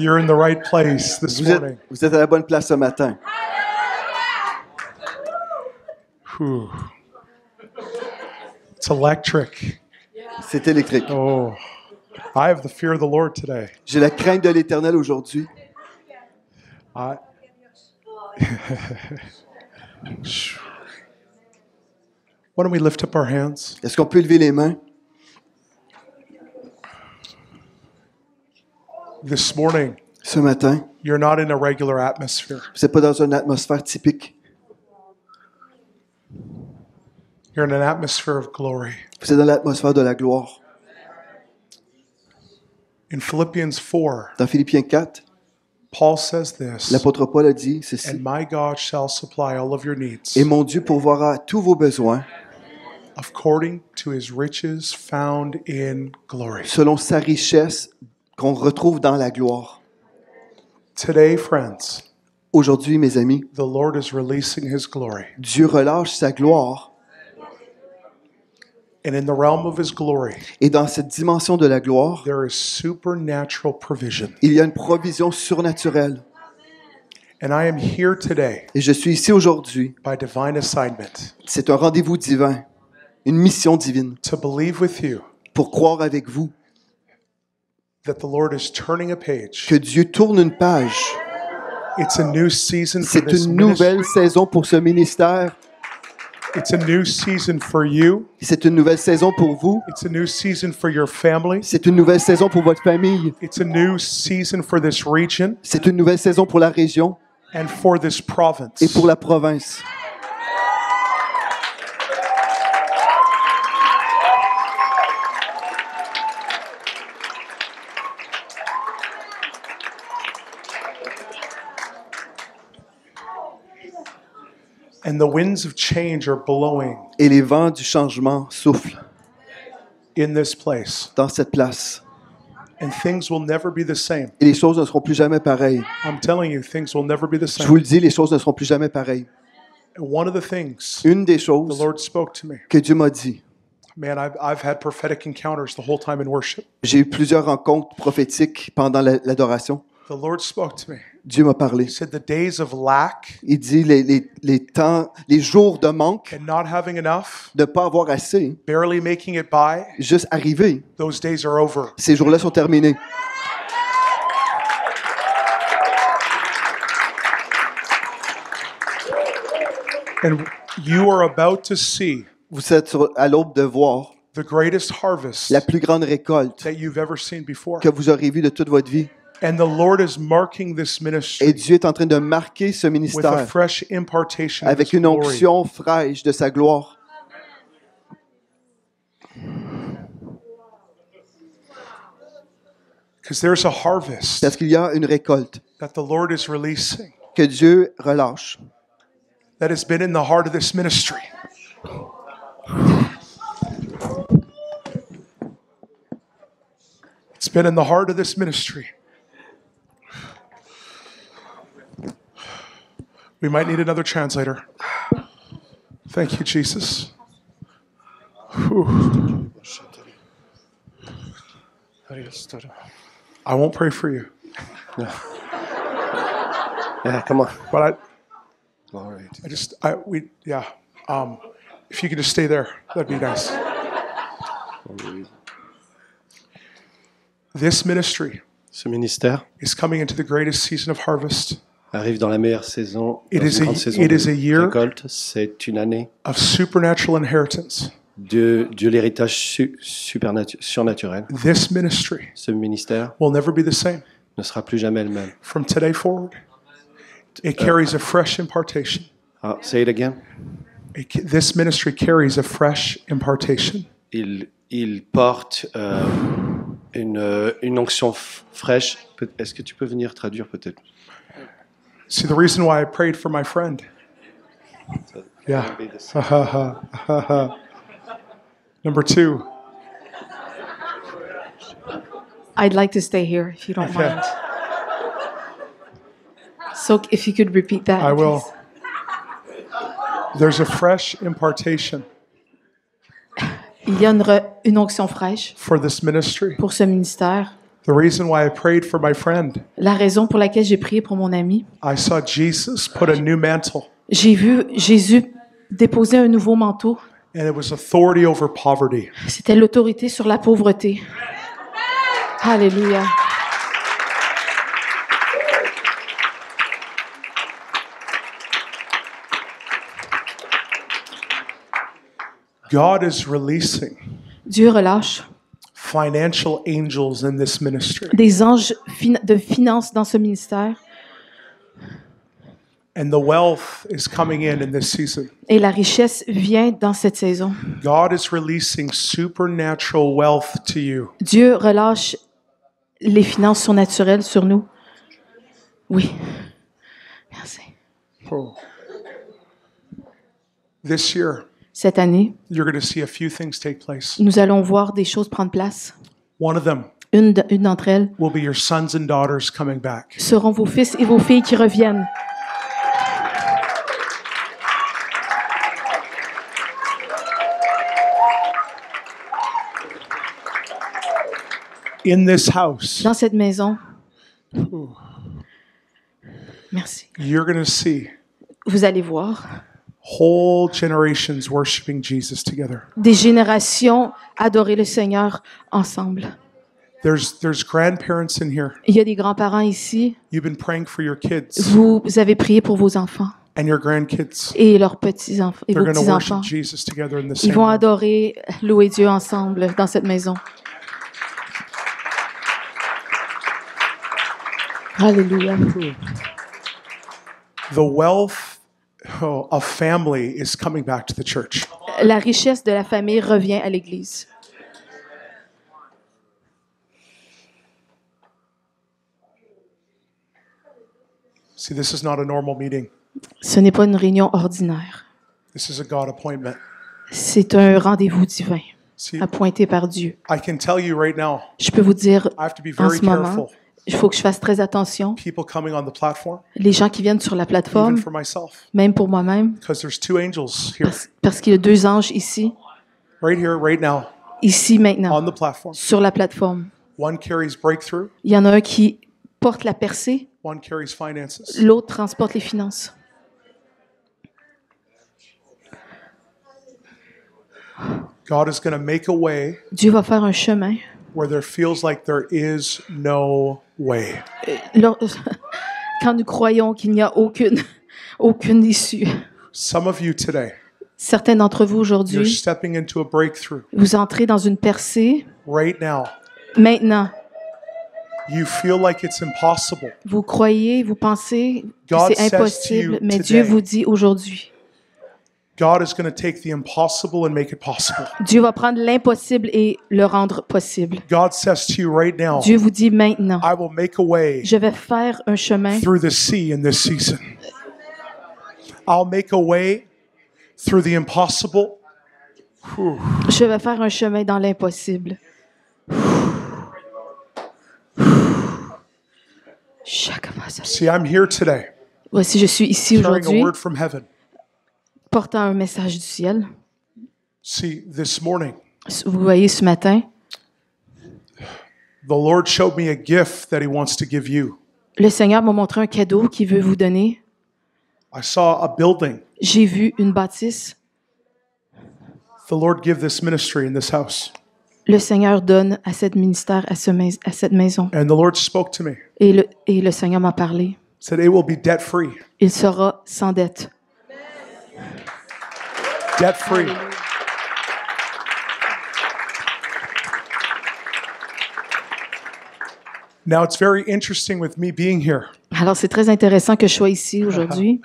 You're in the right place this morning. Vous êtes à la bonne place ce matin. Whew. It's electric. C'est électrique. Oh, I have the fear of the Lord today. J'ai la crainte de l'Éternel aujourd'hui. I... Why don't we lift up our hands? Est-ce qu'on peut lever les mains? This morning, Ce matin, you're not in a regular atmosphere. vous n'êtes pas dans une atmosphère typique. You're in an atmosphere of glory. Vous êtes dans l'atmosphère de la gloire. In Philippians 4, Dans Philippiens 4, Paul says this, l'apôtre Paul a dit ceci. and my God shall supply all of your needs Et mon Dieu pourvoira à tous vos besoins according to his riches found in glory. selon sa richesse qu'on retrouve dans la gloire. Today, friends, Aujourd'hui, mes amis, the Lord is releasing his glory. Dieu relâche sa gloire. And in the realm of his glory, Et dans cette dimension de la gloire, there is supernatural provision. il y a une provision surnaturelle. And I am here today Et je suis ici aujourd'hui. by divine assignment C'est un rendez-vous divin, une mission divine, to believe with you pour croire avec vous that the Lord is turning a page. que Dieu tourne une page. It's a new season for C'est this une ministry. nouvelle saison pour ce ministère. It's a new season for you. C'est une nouvelle saison pour vous. It's a new season for your family. C'est une nouvelle saison pour votre famille. It's a new season for this region C'est une nouvelle saison pour la région and for this province. et pour la province. And the winds of change are blowing Et les vents du changement soufflent in this place. dans cette place. And things will never be the same. Et les choses ne seront plus jamais pareilles. I'm telling you, things will never be the Je vous le same. dis, les choses ne seront plus jamais pareilles. And one of the things Une des the choses Lord spoke to me, que Dieu m'a dit, man, I've had prophetic encounters the whole time in worship. j'ai eu plusieurs rencontres prophétiques pendant l'adoration. The Lord spoke to me. Dieu m'a parlé. He said the days of lack Il dit les temps, les jours de manque, and not having enough, de ne pas avoir assez, barely making it by, juste arriver. those days are over. Ces jours-là sont terminés. And you are about to see Vous êtes à l'aube de voir the greatest harvest la plus grande récolte that you've ever seen before. que vous aurez vue de toute votre vie. And the Lord is marking this Et ministry Dieu est en train de marquer ce with a ministère fresh impartation of avec His une glory. onction fraîche de sa gloire. Because there's a harvest Parce qu'il y a une récolte that the Lord is releasing que Dieu relâche, that has been in the heart of this ministry. It's been in the heart of this ministry. We might need another translator. Thank you, Jesus. Whew. I won't pray for you, Yeah, come on. but All right. if you could just stay there, that'd be nice. This ministry Ce ministère is coming into the greatest season of harvest, arrive dans la meilleure saison, It dans is une a- grande saison it de is a year- récolte. C'est une année of supernatural inheritance. de l'héritage surnaturel. This ministry Ce ministère will never be the same. ne sera plus jamais le même. From today forward, it carries a fresh impartation. Ah, say it again. This ministry carries a fresh impartation. Il porte une onction fraîche. Est-ce que tu peux venir traduire peut-être? See, the reason why I prayed for my friend. Yeah. Number 2. I'd like to stay here if you don't mind. So if you could repeat that. I will. please. There's a fresh impartation Il y a une onction fraîche for this ministry pour ce ministère The reason why I prayed for my friend, La raison pour laquelle j'ai prié pour mon ami, I saw Jesus put a new mantle, j'ai vu Jésus déposer un nouveau manteau. and it was authority over poverty. C'était l'autorité sur la pauvreté. Alléluia. God is releasing Dieu relâche financial angels in this ministry, des anges de finance dans ce ministère and the wealth is coming in this season. et la richesse vient dans cette saison. God is releasing supernatural wealth to you. Dieu relâche les finances surnaturelles sur nous. Oui. Merci. Oh. This year, Cette année, you're going to see a few things take place. nous allons voir des choses prendre place. One of them Une d'entre elles will be your sons and daughters coming back. seront vos fils et vos filles qui reviennent. In this house, Dans cette maison, merci. you're going to see Vous allez voir whole generations worshiping Jesus together. des générations adorer le Seigneur ensemble. There's grandparents in here. Il y a des grands-parents ici. You've been praying for your kids Vous avez prié pour vos enfants and your grandkids. et leurs petits-enfants et They're vos going to worship petits-enfants. Jesus together in the Ils same vont room. adorer, louer Dieu ensemble dans cette maison. Alléluia. The wealth of family is coming back to the church. La richesse de la famille revient à l'Église. See, this is not a normal meeting. Ce n'est pas une réunion ordinaire. This is a God appointment. C'est un rendez-vous divin, See, appointé par Dieu. I can tell you right now, Je peux vous dire I have to be en very ce moment, careful. il faut que je fasse très attention. People coming on the platform, Les gens qui viennent sur la even plateforme, for myself, même pour moi-même, because there's two angels here, parce qu'il y a deux anges ici, right here, right now, ici maintenant, on the platform. sur la plateforme. One carries breakthrough, Il y en a un qui porte la percée, one carries finances. l'autre transporte les finances. God is going to make a way Dieu va faire un chemin. where there feels like there is no way. Lors- Quand nous croyons qu'il n'y a aucune issue. Some of you today, Certains d'entre vous you're aujourd'hui, stepping into a breakthrough vous entrez dans une percée. right now. Maintenant, You feel like it's impossible. vous croyez, vous pensez que God c'est says to you impossible, mais today, Dieu vous dit aujourd'hui. God is going to take the impossible and make it possible. Dieu va prendre l'impossible et le rendre possible. God says to you right now, Dieu vous dit maintenant, I will make a way je vais faire un chemin through the sea in this season. I'll make a way through the impossible. Je vais faire un chemin dans l'impossible. See, I'm here today Voici, je suis ici carrying a aujourd'hui, word from heaven. portant un message du ciel. See, this morning, Vous voyez ce matin, the Lord showed me a gift that He wants to give you. le Seigneur m'a montré un cadeau qu'il veut vous donner. I saw a building. J'ai vu une bâtisse. The Lord give this ministry in this house. Le Seigneur donne à cette ministère, à cette maison. And the Lord spoke to me. Et le Seigneur m'a parlé. Said it will be debt free. Il sera sans dette. Debt free. Now it's very interesting with me being here. Alors, c'est très intéressant que je sois ici aujourd'hui.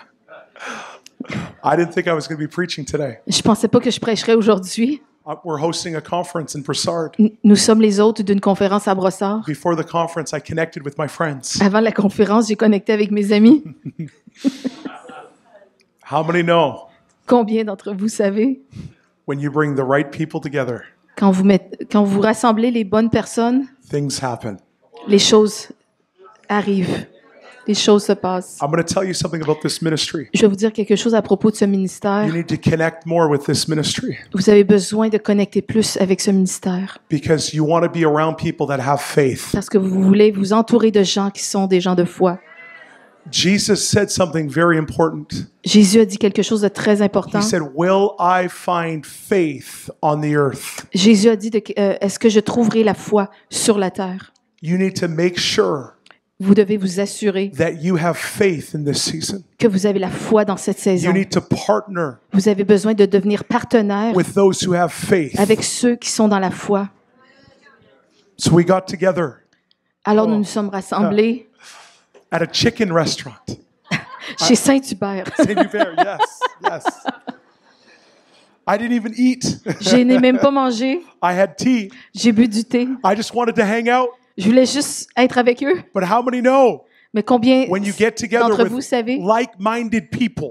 I didn't think I was going to be preaching today. Je pensais pas que je prêcherais aujourd'hui. We're hosting a conference in Broussard. Nous sommes les hôtes d'une conférence à Brossard. Before the conference, I connected with my friends. Avant la conférence, j'ai connecté avec mes amis. How many know Combien d'entre vous savez, when you bring the right people together, quand vous rassemblez les bonnes personnes, things happen? les choses arrivent. Les choses se passent. I'm going to tell you something about this ministry. Je vais vous dire quelque chose à propos de ce ministère. You need to connect more with this ministry Vous avez besoin de connecter plus avec ce ministère because you want to be around people that have faith. parce que vous voulez vous entourer de gens qui sont des gens de foi. Jesus said something very important. Jésus a dit quelque chose de très important. He said, "Will I find faith on the earth?" Jésus a dit est-ce que je trouverai la foi sur la terre? You need to make sure Vous devez vous assurer that you have faith in this season. que vous avez la foi dans cette saison. You need to partner Vous avez besoin de devenir partenaire with those who have faith. avec ceux qui sont dans la foi. So we got together Alors nous nous sommes rassemblés at a chicken restaurant. chez Saint-Hubert. Saint-Hubert, yes, yes. I didn't even eat. Je n'ai même pas mangé. I had tea. J'ai bu du thé. I just wanted to hang out. Je voulais juste être avec eux. But how many know Mais combien when you get together d'entre vous with savez, like-minded people,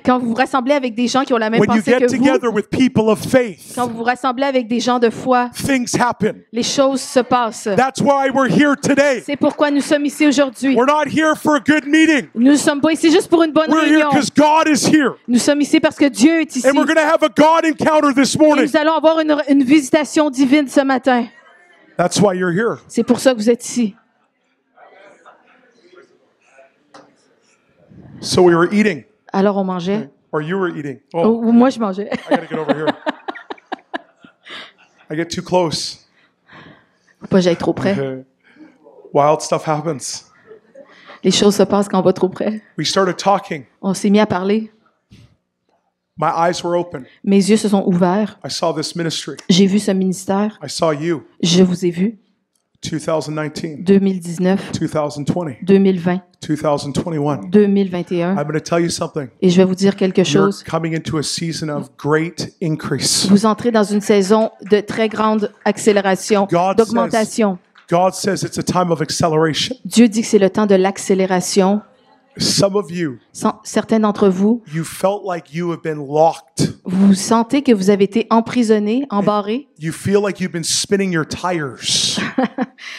quand vous vous rassemblez avec des gens qui ont la même when you pensée get que vous, together with people of faith, quand vous vous rassemblez avec des gens de foi, things happen. les choses se passent. That's why we're here today. C'est pourquoi nous sommes ici aujourd'hui. We're not here for a good meeting. Nous ne sommes pas ici juste pour une bonne We're here réunion. because God is here. Nous sommes ici parce que Dieu est ici. And we're going to have a God encounter this Et morning. nous allons avoir une visitation divine ce matin. That's why you're here. C'est pour ça que vous êtes ici. So we were eating, Alors on mangeait. or you were eating. Oh, Oh, moi je mangeais. I got to get over here. I get too close. Faut pas que j'aille trop près. Wild stuff happens. Les choses se passent quand on va trop près. We started talking. On s'est mis à parler. My eyes were open. Mes yeux se sont ouverts. I saw this ministry. J'ai vu ce ministère. I saw you. Je vous ai vu. 2019, 2019, 2020, 2020, 2021. 2021. I'm going to tell you something. Et je vais vous dire quelque You're chose. coming into a season of great increase. Vous entrez dans une saison de très grande accélération, d'augmentation. God says it's a time of acceleration. Dieu dit que c'est le temps de l'accélération. Some of you, Certains d'entre vous, you felt like you have been locked. vous sentez que vous avez été emprisonnés, embarrés. You feel like you've been spinning your tires.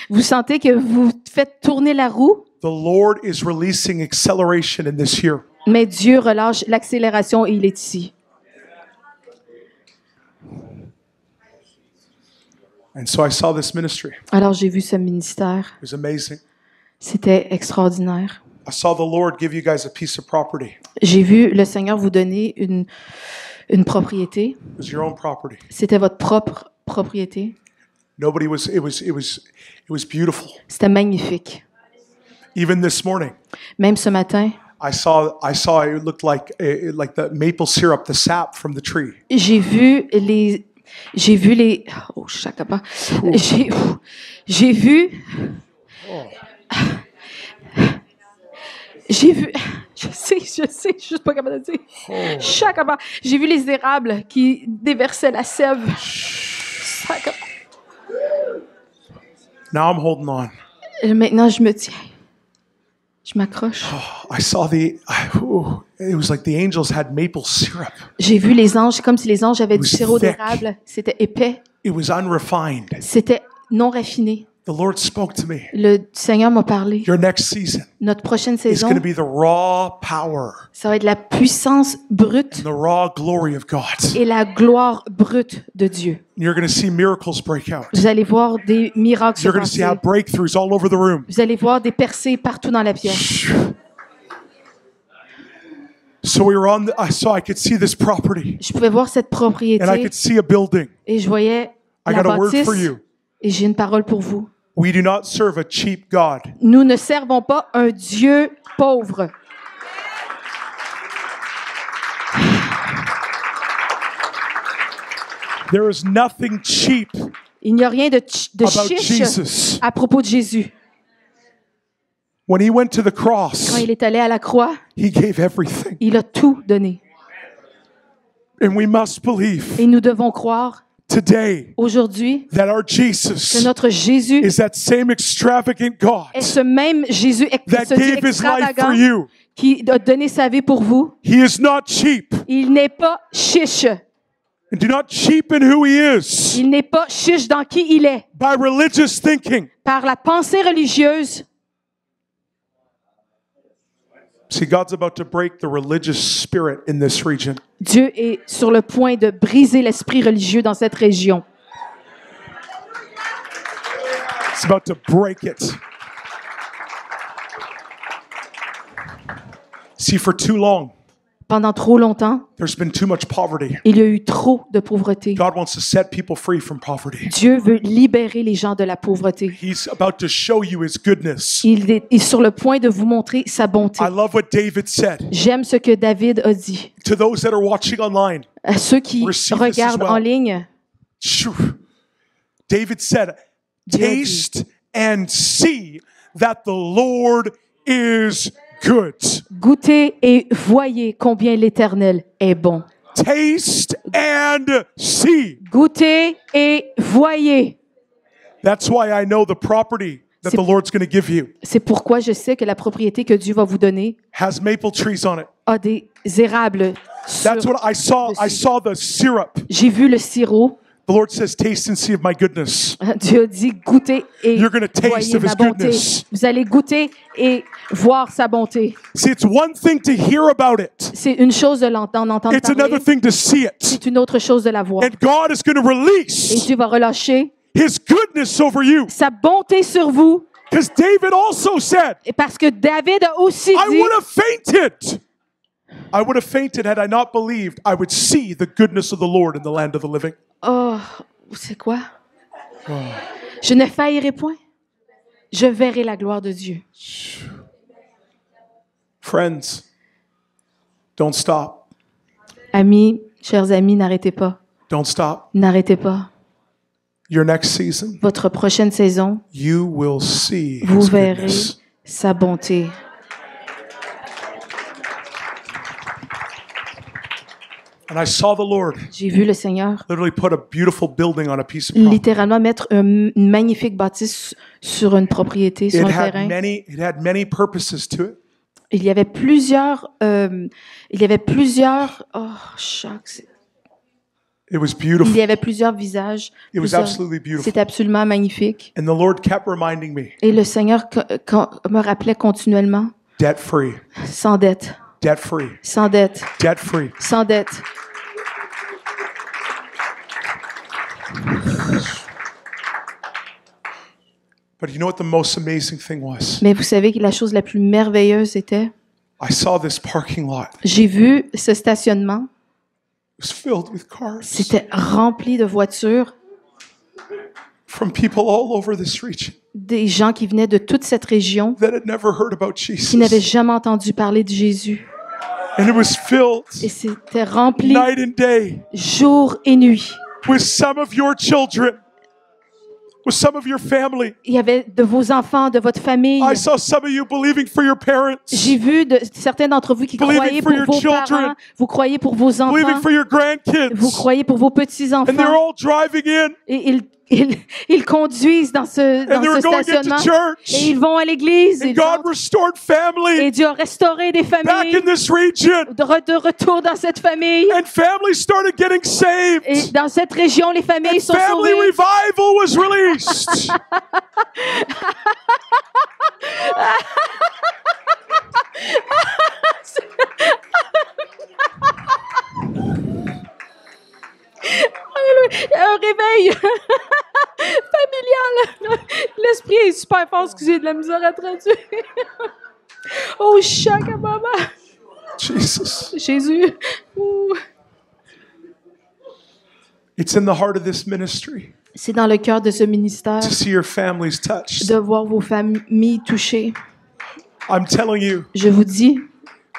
Vous sentez que vous faites tourner la roue, The Lord is releasing acceleration in this year. mais Dieu relâche l'accélération et il est ici. And so I saw this ministry. Alors j'ai vu ce ministère. It was amazing. C'était extraordinaire. I saw the Lord give you guys a piece of property. J'ai vu le Seigneur vous donner une propriété. It was your own property. C'était votre propre propriété. Nobody was. It was beautiful. C'était magnifique. Even this morning, Même ce matin, I saw. It looked like the maple syrup, the sap from the tree. j'ai vu les oh chakaba. J'ai vu je sais, je suis juste pas capable de dire. Chakaba. J'ai vu les érables qui déversaient la sève. Chakaba. Now I'm holding on. Maintenant, je me tiens. Je m'accroche. I saw it was like the angels had maple syrup. J'ai vu les anges, comme si les anges avaient du was sirop thick. d'érable. C'était épais. It was unrefined. C'était non raffiné. The Lord spoke to me. Le Seigneur m'a parlé. Your next season Notre prochaine is saison, going to be the raw power ça va être la puissance brute and the raw glory of God. et la gloire brute de Dieu. You're going to see miracles break out. Vous allez voir des miracles se You're going to see passer. breakthroughs all over the room. Vous allez voir des percées partout dans la pièce. So we were I could see this property Je pouvais voir cette and I propriété could see a building. et je voyais I la got a word bâtisse for you. et j'ai une parole pour vous. We do not serve a cheap God. Nous ne servons pas un Dieu pauvre. There is nothing cheap Il n'y a rien de about chiche Jesus. à propos de Jésus. When he went to the Quand cross, il est allé à la croix, he gave everything. il a tout donné. And we must believe Et nous devons croire today aujourd'hui that our que Jesus notre Jésus is that same extravagant God est ce même Jésus that ce Dieu gave his life for extravagant you. qui a donné sa vie pour vous. He is not cheap. Il n'est pas chiche. And do not cheapen who he is Il n'est pas chiche dans qui il est. by religious thinking. Par la pensée religieuse, See, God's about to break the religious spirit in this region. Dieu est sur le point de briser l'esprit religieux dans cette région. He's about to break it. See, for too long, Pendant trop longtemps, there's been too much poverty. il y a eu trop de pauvreté. God wants to set people free from poverty. Dieu veut libérer les gens de la pauvreté. He's about to show you his goodness. Il est sur le point de vous montrer sa bonté. I love what David said. J'aime ce que David a dit. To those that are watching online, À ceux qui Receive this regardent as well. en ligne, Shoo. David said, Dieu a dit, taste and see that the Lord is good. goûtez et voyez combien l'Éternel est bon. Taste and see. Goûtez et voyez. That's why I know the property that C'est- the Lord's going to give you C'est pourquoi je sais que la propriété que Dieu va vous donner has maple trees on it. a des érables. That's what I saw. I saw the syrup. J'ai vu le sirop. The Lord says, taste and see of my goodness. Dieu a dit goûtez et You're gonna taste voyez of ma his bonté. goodness. Vous allez goûter et voir sa bonté. See, it's one thing to hear about it. C'est une chose de d'en entendre It's another parler. thing to see it. C'est une autre chose de la voir. And God is going to Et release Dieu va relâcher his goodness over you. sa bonté sur vous. Because David also said, Et parce que David a aussi I dit, would have fainted. I would have fainted had I not believed I would see the goodness of the Lord in the land of the living. oh, c'est quoi? Je ne faillirai point. Je verrai la gloire de Dieu. Friends, don't stop. Amis, chers amis, n'arrêtez pas. Don't stop. N'arrêtez pas. Your next season, Votre prochaine saison, you will see vous his verrez goodness. sa bonté. And I saw the Lord J'ai vu le Seigneur literally put a beautiful building on a piece of property. littéralement mettre une magnifique bâtisse sur une propriété, sur un terrain. It had many purposes to it. Il y avait plusieurs, oh, shucks. It was Il beautiful. y avait plusieurs visages. It was plusieurs- absolutely beautiful. C'est absolument magnifique. And the Lord kept reminding me, Et le Seigneur me rappelait continuellement, debt free, sans dette, debt free, sans dette, debt free. sans dette. But you know what the most amazing thing was? Mais vous savez que la chose la plus merveilleuse était, I saw this parking lot. j'ai vu ce stationnement, It was filled with cars c'était rempli de voitures, from people all over this region des gens qui venaient de toute cette région, that had never heard about qui n'avaient Jesus. jamais entendu parler de Jésus. And it was filled Et c'était rempli night and day jour et nuit. with some of your children, with some of your family. Il y avait de vos enfants, de votre famille. I saw some of you believing for your parents, J'ai vu certains d'entre vous qui Believing croyaient for pour your vos children. parents, vous croyez pour vos believing enfants, for your vous grandkids. croyez pour vos And they're petits-enfants. all driving in Et ils conduisent dans ce and they were going stationnement. into church. Et ils vont à l'église. And Ils God vont- restored family Et Dieu a restauré des back familles in this region. de retour dans cette famille. And families started getting Et saved. dans cette région, les familles sont Family sauvées. revival was released. Alléluia. Il y a un réveil familial. L'esprit est super fort. Excusez, de la misère à traduire. Oh, chaque maman. Jesus. Jésus. Ouh. It's in the heart of this ministry C'est dans le cœur de ce ministère to see your families touched. de voir vos familles touchées. I'm telling you, Je vous dis,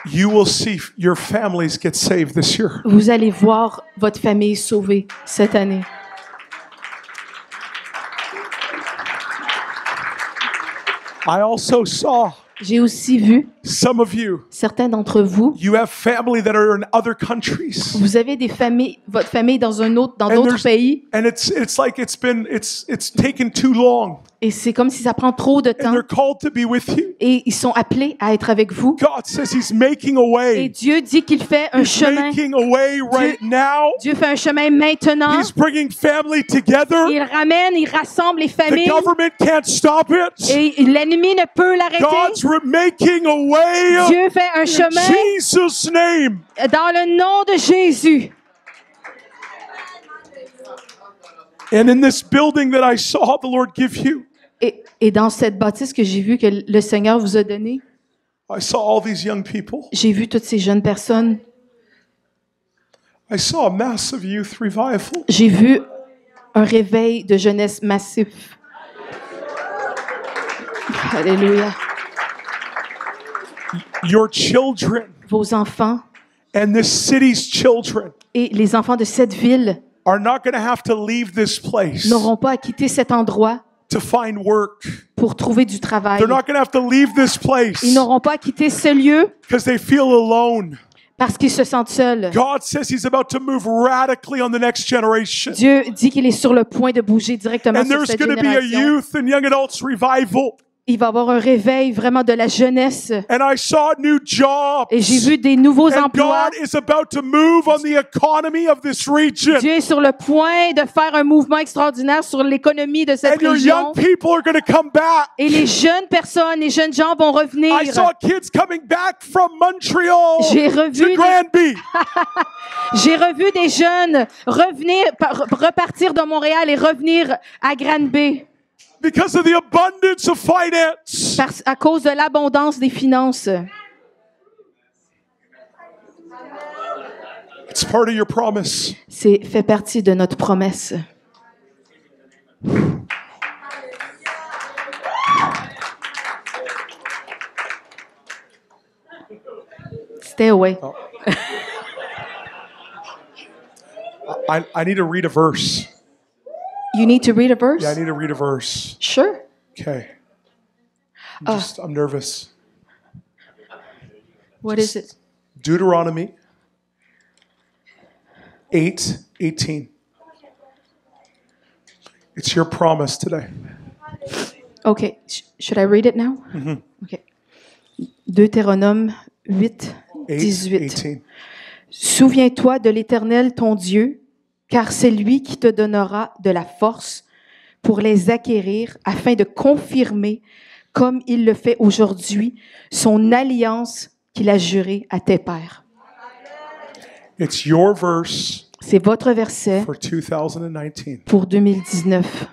you will see your families get saved this year. vous allez voir votre famille sauvée cette année. I also saw J'ai aussi vu some of you, certains d'entre vous, you have family that are in other countries. vous avez des familles, votre famille dans And d'autres there's- pays, And it's like it's taken too long. Et c'est comme si ça prend trop de and temps. they're called to be with you. Et ils sont appelés à être avec vous. God says He's making a Et way. Dieu dit qu'il fait un He's chemin. making a way right now. Dieu fait un chemin maintenant. He's bringing family together. Il ramène, il rassemble les The familles. government can't stop it. Et l'ennemi ne peut l'arrêter. God's making a way. Dieu fait un In chemin Jesus' name. dans le nom de Jésus. And in this building that I saw the Lord give you, Et dans cette bâtisse que j'ai vue que le Seigneur vous a donnée, I saw all these young people. j'ai vu toutes ces jeunes personnes. I saw a massive youth revival. J'ai vu un réveil de jeunesse massif. Alléluia. Your children Vos enfants and this city's children et les enfants de cette ville are not going to have to leave this place n'auront pas à quitter cet endroit to find work. pour trouver du travail. They're not going to have to leave this place Ils n'auront pas à quitter ce lieu because they feel alone. parce qu'ils se sentent seuls. God says He's about to move radically on the next generation. Dieu dit qu'il est sur le point de bouger directement And sur there's cette going to be a génération. youth and young adults revival. Il va y avoir un réveil vraiment de la jeunesse. And I saw new jobs. Et j'ai vu des nouveaux And emplois. God is about to move on the economy of this region. Dieu est sur le point de faire un mouvement extraordinaire sur l'économie de cette And your région. young people are going to come back. Et les jeunes personnes, les jeunes gens vont revenir. I saw kids coming back from Montreal J'ai revu to Granby. J'ai revu des jeunes repartir de Montréal et revenir à Granby Because of the abundance of finance. à cause de l'abondance des finances. It's part of your promise. C'est fait partie de notre promesse. Stay away. I need to read a verse. You need to read a verse? Yeah, I need to read a verse. Sure. Okay. I'm nervous. What is it? Deuteronomy 8:18. It's your promise today. Okay. Should I read it now? Okay. Deutéronome 8, 18. 8:18. Souviens-toi de l'Éternel ton Dieu, car c'est lui qui te donnera de la force pour les acquérir afin de confirmer, comme il le fait aujourd'hui, son alliance qu'il a jurée à tes pères. It's your verse C'est votre verset for 2019. pour 2019.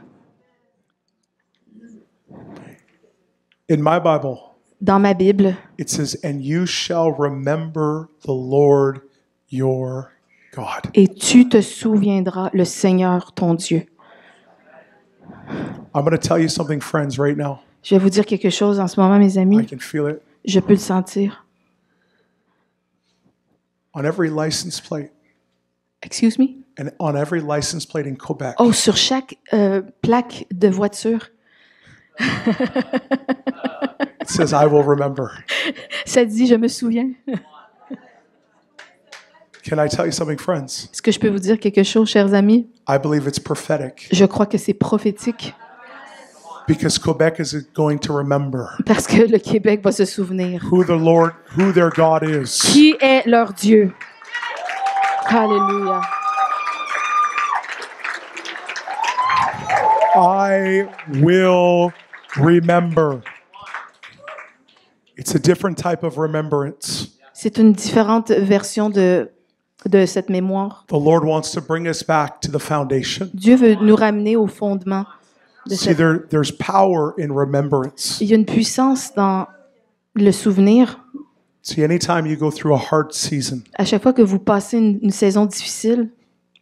In my Bible, Dans ma Bible, it says, "And you shall remember the Lord your God." et tu te souviendras le Seigneur ton Dieu. I'm going to tell you something, friends, right now. Je vais vous dire quelque chose en ce moment, mes I amis. can feel it. Je peux le sentir. On every license plate, Excuse me? and on every license plate in Quebec, Oh, sur chaque plaque de voiture, it says, "I will remember." ça dit « Je me souviens ». Can I tell you something, friends? Est-ce que je peux vous dire quelque chose, chers amis? I believe it's prophetic Je crois que c'est prophétique because Quebec is going to remember parce que le Québec va se souvenir. who their God is. Qui est leur Dieu? Alléluia. I will remember. It's a different type of remembrance. C'est une différente version de cette mémoire. The Lord wants to bring us back to the foundation. Dieu veut nous ramener au fondement de See, cette... there's power in remembrance. Il y a une puissance dans le souvenir. See, anytime you go through a hard season, À chaque fois que vous passez une saison difficile,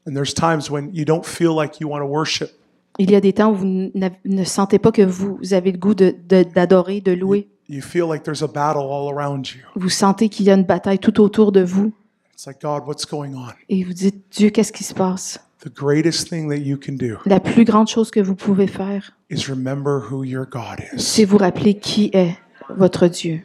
and there's times when you don't feel like you want to worship, il y a des temps où vous ne sentez pas que vous avez le goût d'adorer, de louer. you feel like there's a battle all around you. Vous sentez qu'il y a une bataille tout autour de vous. It's like, God, what's going on? Et vous dites, Dieu, qu'est-ce qui se passe? The greatest thing that you can do La plus grande chose que vous pouvez faire, is remember who your God c'est is. vous rappeler qui est votre Dieu.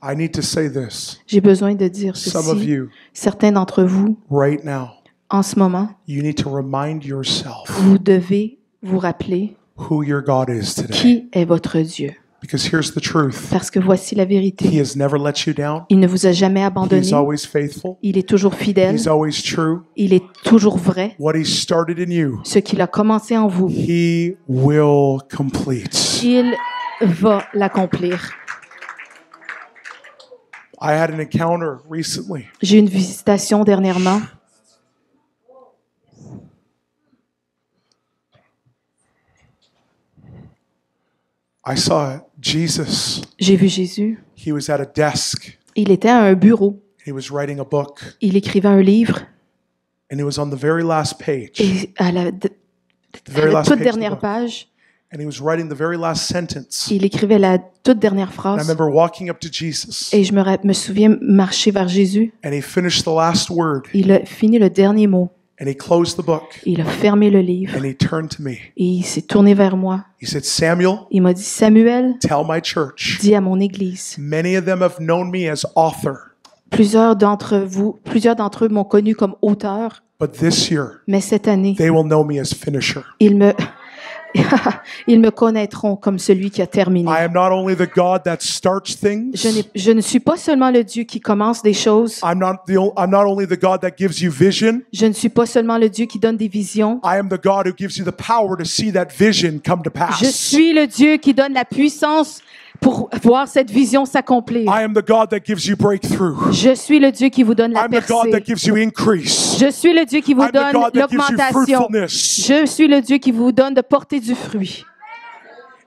I need to say this. J'ai besoin de dire Some of ceci. you, Certains d'entre vous, right now, en ce moment, you need to remind yourself vous devez vous rappeler who your God is today. qui est votre Dieu. Because here's the truth. Parce que voici la He vérité. has never let you down. Il ne vous a jamais He's abandonné. always faithful. Il est toujours fidèle. He's always true. Il est toujours vrai. What he started in you, Ce qu'il a commencé en vous, he will complete. il va l'accomplir. I had an encounter recently. J'ai eu une visitation dernièrement. I saw Jesus. J'ai vu Jésus. He was at a desk. Il était à un bureau. He was writing a book. Il écrivait un livre. And it was on the very last page. Et à la very last toute page of the dernière book. page, And he was writing the very last sentence. il écrivait la toute dernière And I phrase. remember walking up to Jesus. Et je me souviens marcher vers Jésus. And he finished the last word. Il a fini le dernier mot. And he closed the book. Il a fermé le livre. And he turned to me. Et il s'est tourné vers moi. He said, Samuel, Il m'a dit, Samuel, tell my church. dis à mon église. Many of them have known me as author. Plusieurs d'entre eux m'ont connu comme auteur. But this year, Mais cette année, they will know me as finisher. ils me connaîtront comme celui qui a terminé. I am not only the God that starts things. Je ne suis pas seulement le Dieu qui commence des choses. I'm not only the God that gives you vision. Je ne suis pas seulement le Dieu qui donne des visions. I am the God who gives you the power to see that vision come to pass. Je suis le Dieu qui donne la puissance pour voir cette vision s'accomplir. I am the God that gives you breakthrough. Je suis le Dieu qui vous donne la I'm the God that percée. gives you increase. Je suis le Dieu qui vous I'm the donne God that gives you l'augmentation. fruitfulness. Je suis le Dieu qui vous donne de porter du fruit.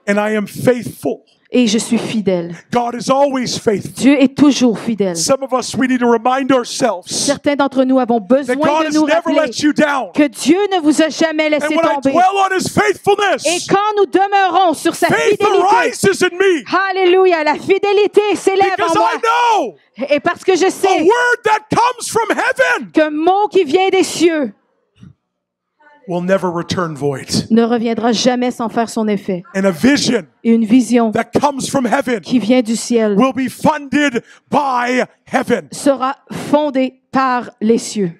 And I am faithful. Et je suis fidèle. God is always faithful. Dieu est toujours fidèle. Some of us, we need to remind ourselves Certains d'entre nous avons that besoin God de has nous never rappeler let you down. que Dieu ne vous a jamais laissé And when I tomber. dwell on His Et faithfulness, quand nous demeurons sur sa faith fidélité, arises in me alléluia, la fidélité s'élève en because moi. I know Et parce que je a sais word that comes from heaven qu'un mot qui vient des cieux will never return void. ne reviendra jamais sans faire son effet. And a vision Et une vision that comes from heaven qui vient du ciel will be funded by heaven. sera fondée par les cieux.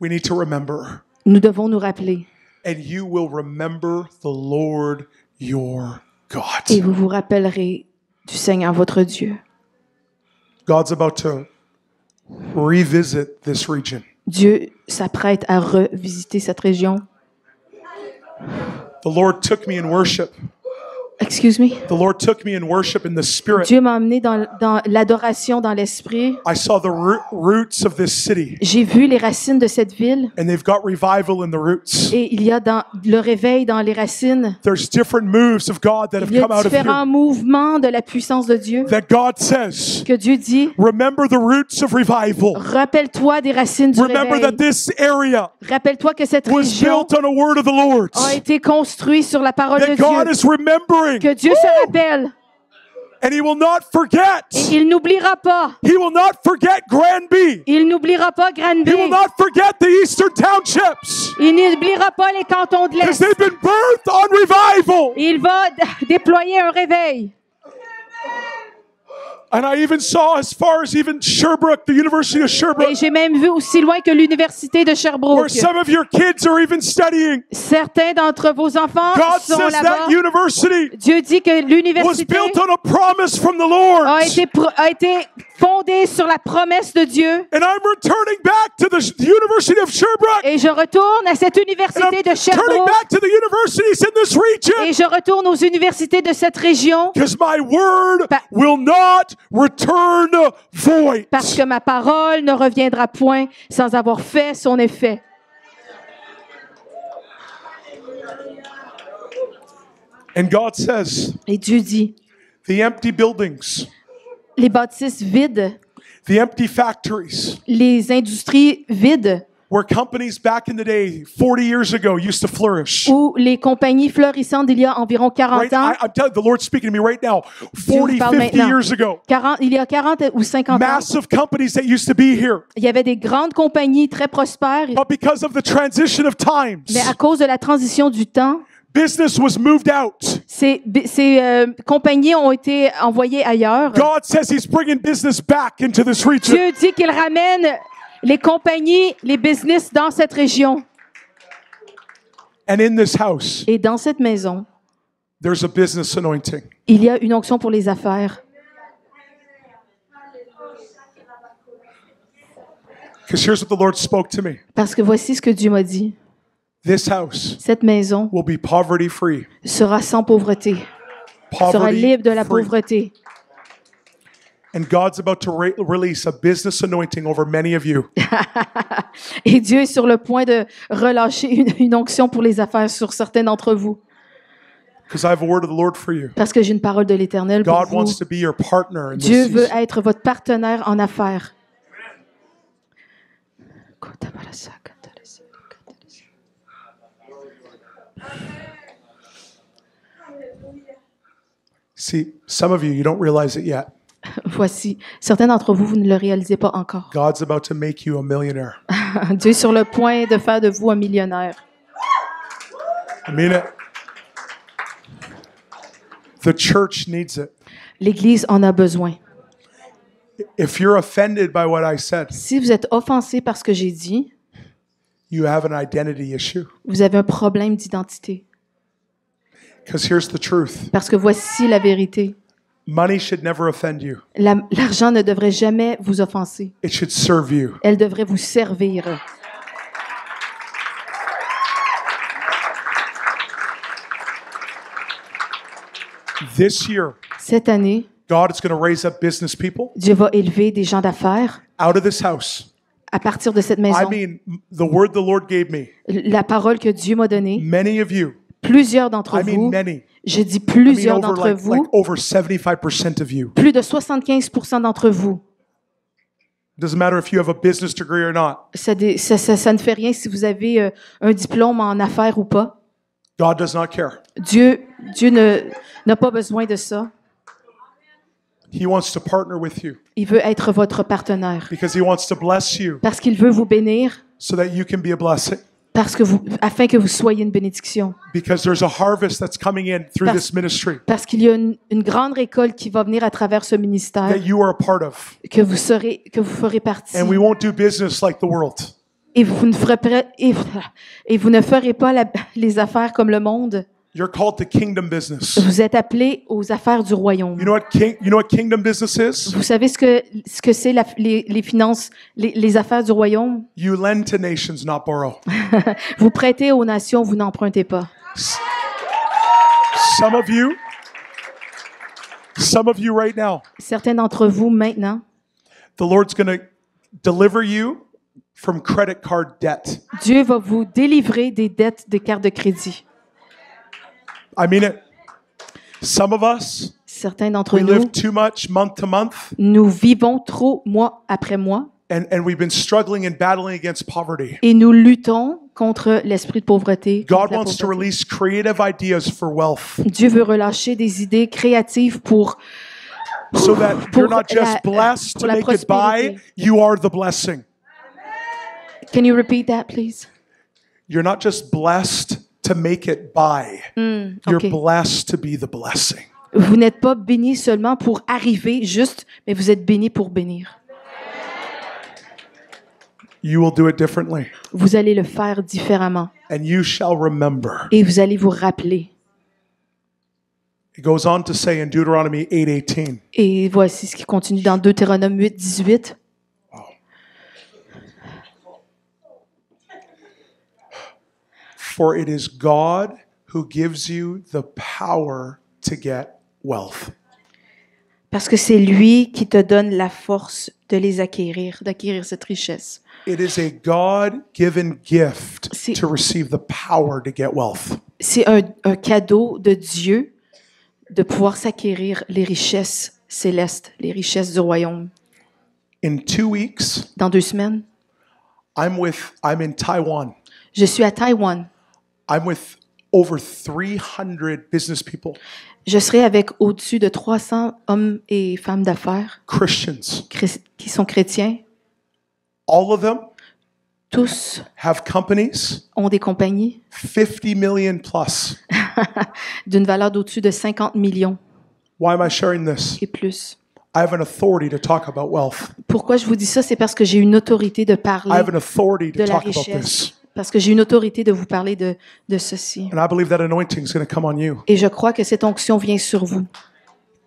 We need to remember. Nous devons nous rappeler. And you will remember the Lord your God. Et vous vous rappellerez du Seigneur votre Dieu. God's about to revisit this region. Dieu s'apprête à revisiter cette région. The Lord took me in worship. Excuse me. The Lord took me in worship in the spirit. Dieu m'a emmené dans l'adoration dans l'esprit. I saw the roots of this city. J'ai vu les racines de cette ville And they've got revival in the roots. et il y a le réveil dans les racines. There's different moves of God that have Il y come a out of différents here. mouvements de la puissance de Dieu That God says, que Dieu dit. remember the roots of revival. Rappelle-toi des racines du Remember réveil. that this area Rappelle-toi que cette was région built on a word of the Lord. a été construite sur la parole de That God Dieu. is remembering. Que Dieu se rappelle And He will not forget. et il n'oubliera pas. He will not forget Granby. Il n'oubliera pas Granby. He will not forget the Eastern Townships. Il n'oubliera pas les cantons de Because l'Est. they've been birthed on revival. Il va déployer un réveil. And I even saw as far as even Sherbrooke, the University of Et Sherbrooke, j'ai même vu aussi loin que l'université de where Sherbrooke. some of your kids are even studying. Certains d'entre vos enfants God sont says là-bas. that university Dieu dit que was l'université built on a promise from the Lord. a été fondée sur la promesse de Dieu. And I'm returning back to the University of Sherbrooke. Et je retourne à cette And I'm université de turning Sherbrooke. back to the universities in this region. Et je retourne aux universités de cette région Because my word Pa- will not return void. parce que ma parole ne reviendra point sans avoir fait son effet. And God says, Et Dieu dit, the empty buildings, les bâtisses vides, the empty factories, les industries vides, where companies back in the day, 40 years ago, used to flourish. où les compagnies florissantes il y a environ 40 Right? ans, I'm telling you, the Lord's speaking to me right now. Dieu vous 40, parle 50 maintenant. years ago, Il y a 40 ou 50 ans, massive companies that used to be here. il y avait des grandes compagnies très prospères, But because of the transition of times, mais à cause de la transition du temps, business was moved out. ces compagnies ont été envoyées ailleurs. God says He's bringing business back into this region. Dieu dit qu'il ramène les compagnies, les business dans cette région. And in this house, Et dans cette maison, there's a business anointing. il y a une onction pour les affaires. Because here's what the Lord spoke to me. Parce que voici ce que Dieu m'a dit. This house Cette maison will be poverty free. sera sans pauvreté, sera Poverty libre de la free. pauvreté. And God's about to release a business anointing over many of you. Et Dieu est sur le point de relâcher une onction pour les affaires sur certains d'entre vous. Because I have a word of the Lord for you. Parce que j'ai une parole de l'Éternel pour God vous. wants to be your partner in Dieu this veut season. être votre partenaire en affaires. See, some of you, you don't realize it yet. Voici, certains d'entre vous, vous ne le réalisez pas encore. God's about to make you a millionaire. Dieu est sur le point de faire de vous un millionnaire. I mean it. The church needs it. L'Église en a besoin. If you're offended by what I said, Si vous êtes offensé par ce que j'ai dit, you have an identity issue. vous avez un problème d'identité. Because here's the truth. Parce que voici la vérité. Money should never offend you. L'argent ne devrait jamais vous offenser. It should serve you. Elle devrait vous servir. This year, Cette année, God is going to raise up business people Dieu va élever des gens d'affaires out of this house. à partir de cette I maison. mean, the word the Lord gave me. La parole que Dieu m'a donnée, Many of you, plusieurs d'entre I mean vous, many, je dis I mean plusieurs over d'entre like vous, over 75% of you. plus de 75% d'entre vous. Doesn't matter if you have a business degree or not. Ça ne fait rien si vous avez un diplôme en affaires ou pas. God does not care. Dieu n'a pas besoin de ça. He wants to partner with you Il veut être votre partenaire because he wants to bless you parce qu'il veut vous bénir, so that you can be a blessing. afin que vous soyez une bénédiction. Because there's a harvest that's coming in through this ministry Parce qu'il y a une grande récolte qui va venir à travers ce ministère that you are a part of. que vous ferez partie. And we won't do business like the world. Et vous ne ferez pas les affaires comme le monde. You're called to kingdom business. Vous êtes appelés aux affaires du royaume. You know what kingdom business is? Vous savez ce que c'est les finances, les affaires du royaume? You lend to nations, not borrow. Vous prêtez aux nations, vous n'empruntez pas. Some of you right now, Certains d'entre vous maintenant, the Lord's going to deliver you from credit card debt. Dieu va vous délivrer des dettes de cartes de crédit. I mean it. Some of us, Certains d'entre we nous, live too much month to month, nous vivons trop mois après mois and we've been struggling and battling against poverty. et nous luttons contre l'esprit de pauvreté. contre God la wants to pauvreté. release creative ideas for wealth Dieu veut relâcher des idées créatives pour so that pour you're not just blessed pour to la make it by, prospérité. you are the blessing. Can you repeat that, please? You're not just blessed to make it by. You're okay. blessed to be the blessing. Vous n'êtes pas béni seulement pour arriver juste, mais vous êtes béni pour bénir. You will do it differently. Vous allez le faire différemment And you shall remember. et vous allez vous rappeler. It goes on to say in Deuteronomy 8:18. Et voici ce qui continue dans Deutéronome 8, 18. For it is God who gives you the power to get wealth. Parce que c'est lui qui te donne la force de les acquérir, d'acquérir cette richesse. It is a God-given gift See- to receive the power to get wealth. C'est un cadeau de Dieu de pouvoir s'acquérir les richesses célestes, les richesses du royaume. In 2 weeks, Dans 2 semaines, I'm in Taiwan. je suis à Taïwan. I'm with over 300 business people, Je serai avec au-dessus de 300 hommes et femmes d'affaires Christians. qui sont chrétiens. All of them Tous have companies, ont des compagnies 50 million plus. d'une valeur d'au-dessus de 50 millions Why am I sharing this? et plus. I have an authority to talk about wealth. Pourquoi je vous dis ça? C'est parce que j'ai une autorité de I parler have an authority de to la talk about richesse. this. Parce que j'ai une autorité de vous parler de ceci. And I believe that anointing is going to come on you. Et je crois que cette onction vient sur vous.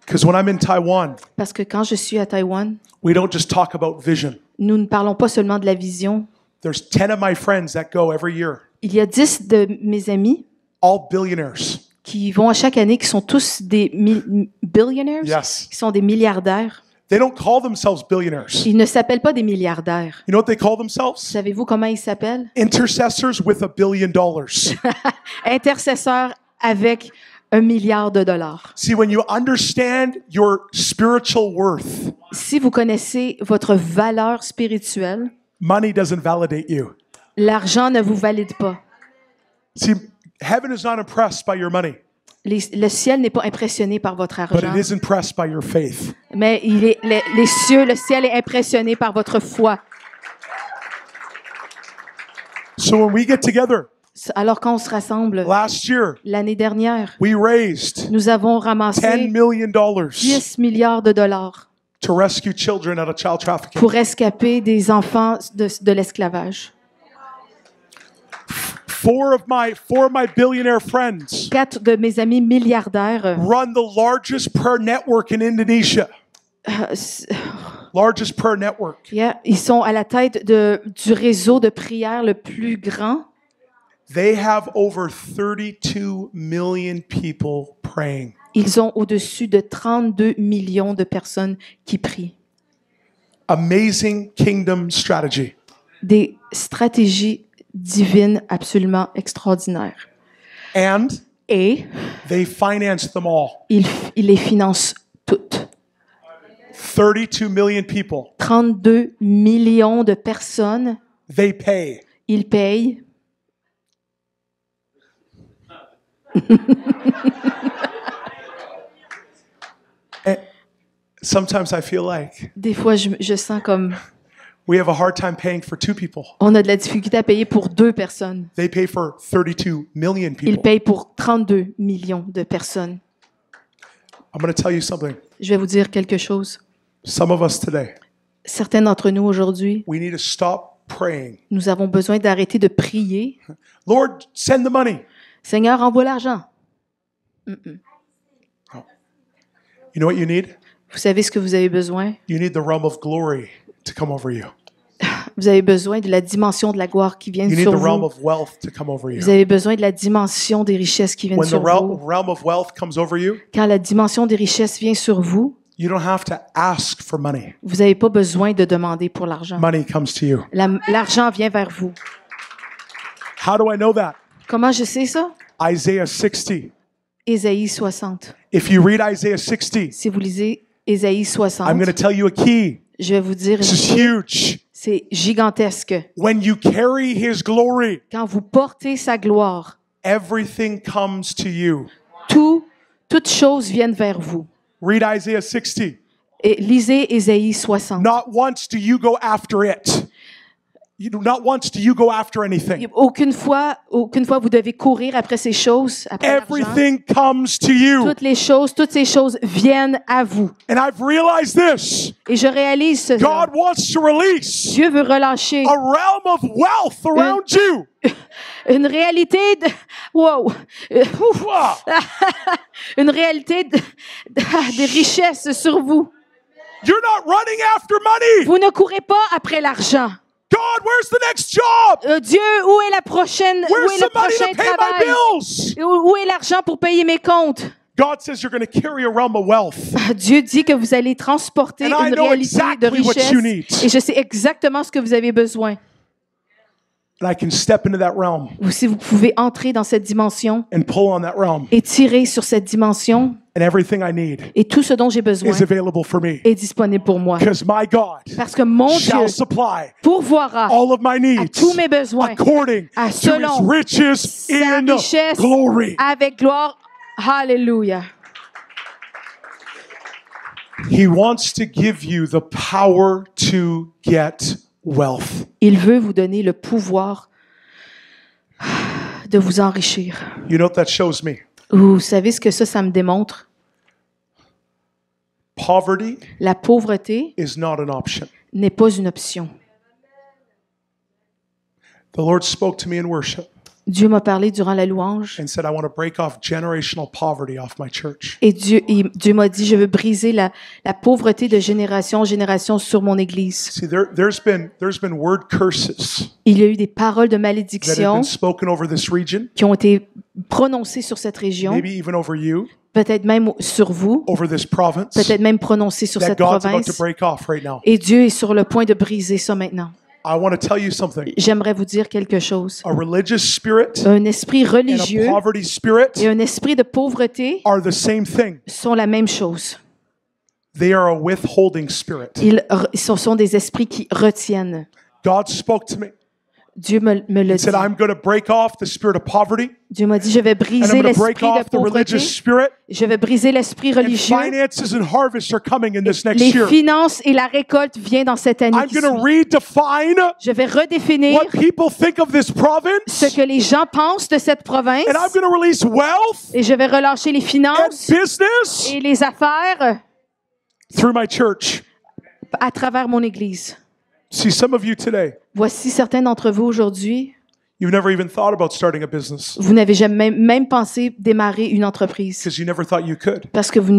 Because when I'm in Taiwan, Parce que quand je suis à Taïwan, we don't just talk about vision. nous ne parlons pas seulement de la vision. There's 10 of my friends that go every year, Il y a 10 de mes amis all billionaires. qui vont à chaque année, qui sont tous des billionaires, Yes. qui sont des milliardaires. They don't call themselves billionaires. Ils ne s'appellent pas des milliardaires. You know what they call themselves? Savez-vous comment ils s'appellent? Intercessors with $1 billion. Intercesseurs avec $1 milliard. See, when you understand your spiritual worth, Si vous connaissez votre valeur spirituelle, money doesn't validate you. l'argent ne vous valide pas. See, heaven is not impressed by your money, Le ciel n'est pas impressionné par votre but argent, it is impressed by your faith. mais les cieux, le ciel est impressionné par votre foi. So when we get together, Alors quand on se rassemble, last year, l'année dernière, we raised nous avons $10 ramassé million 10 milliards de dollars to rescue children out of child trafficking. pour rescaper des enfants de l'esclavage. Four of my billionaire friends 4 de mes amis milliardaires run the largest prayer network in Indonesia. Largest prayer network. ils sont à la tête du réseau de prière le plus grand. They have over 32 million people praying. Ils ont au-dessus de 32 millions de personnes qui prient. Amazing kingdom strategy. Des stratégies divines absolument extraordinaires. And Et they finance them all. ils les financent toutes. 32 million people. 32 millions de personnes, They pay. ils payent. And sometimes I feel like Des fois, je sens comme we have a hard time paying for 2 people. on a de la difficulté à payer pour 2 personnes. They pay for 32 million Ils people. payent pour 32 millions de personnes. I'm going to tell you something. Je vais vous dire quelque chose. Some of us today, Certains d'entre nous aujourd'hui, we need to stop praying. nous avons besoin d'arrêter de prier. Lord, send the money. Seigneur, envoie l'argent. You know what you need? Vous savez ce que vous avez besoin? You need the realm of glory to come over you. Vous avez besoin de la dimension de la gloire qui vient You need sur the realm vous. of wealth to come over Vous you. avez besoin de la dimension des richesses qui viennent When the sur vous. realm of wealth comes over you, Quand la dimension des richesses vient sur vous, you don't have to ask for money. vous n'avez pas besoin de demander pour l'argent. Money comes to you. L'argent vient vers vous. How do I know that? Comment je sais ça? Isaiah 60. Ésaïe 60. If you read Isaiah 60, Si vous lisez Ésaïe 60, I'm going to tell you a key. je vais vous dire, This is huge. c'est gigantesque. When you carry his glory, Quand vous portez sa gloire, everything comes to you. toutes choses viennent vers vous. Read Isaiah 60. Et lisez Ésaïe 60. Not once do you go after it. Not once do you go after anything. Aucune fois, vous devez courir après ces choses, après l'argent. Everything comes to you. Toutes ces choses viennent à vous. And I've realized this. Et je réalise cela. God wants to release Dieu veut relâcher a realm of wealth around you. une réalité de... Wow! Ouf. Wow. Une réalité des richesses sur vous. You're not running after money. Vous ne courez pas après l'argent. God, where's the next job? Dieu, où est la prochaine, où Where's est le the money prochain to pay my travail? bills? Où est l'argent pour payer mes comptes? God says you're going to carry a realm of wealth. Dieu dit que vous allez transporter And I une know réalité de exactly what you need. richesse. Et je sais exactement ce que vous avez besoin. And I can step into that realm Si vous pouvez entrer dans cette dimension and pull on that realm. et tirer sur cette dimension, And everything I need et tout ce dont j'ai besoin is available for me. est disponible pour moi. Because my God Parce que mon Dieu shall supply pourvoira all of my à needs tous mes besoins according à to his selon riches sa in richesse glory. avec gloire. Alléluia. He wants to give you the power to get wealth. Il veut vous donner le pouvoir de vous enrichir. You know what that shows me? Vous savez ce que ça me démontre? Poverty La pauvreté is not an option. n'est pas une option. The Lord spoke to me in worship Dieu m'a parlé durant la louange and said, I want to break off generational poverty off my church. et Dieu m'a dit, je veux briser la pauvreté de génération en génération sur mon Église. See, there's been word curses Il y a eu des paroles de that have malédiction been spoken over this region, qui ont été prononcées sur cette région, maybe even over you, peut-être même sur vous, over this province, peut-être même prononcées sur that cette God's about to province. break off right now. Et Dieu est sur le point de briser ça maintenant. I want to tell you something. J'aimerais vous dire quelque chose. A religious spirit Un esprit and religieux a poverty spirit et un esprit de pauvreté are the same thing. sont la même chose. They are a withholding spirit. Ce sont des esprits qui retiennent. God spoke to me Dieu me le and dit. said, I'm going to break off the spirit of poverty Dieu m'a dit, je vais and I'm briser going to l'esprit break de off the pauvreté. religious spirit. Je vais briser l'esprit And religieux. finances and harvest are coming in this next Les year. finances et la récolte viennent dans cette année I'm qui going to suit. redefine Je vais redéfinir what people think of this province, ce que les gens pensent de cette province and I'm going to release wealth et je vais relâcher les and finances business et les affaires through my church. à travers mon Église. See, some of you today, Voici certains d'entre vous aujourd'hui, you've never even thought about starting a business vous n'avez jamais même pensé démarrer une entreprise because you never thought you could. parce que vous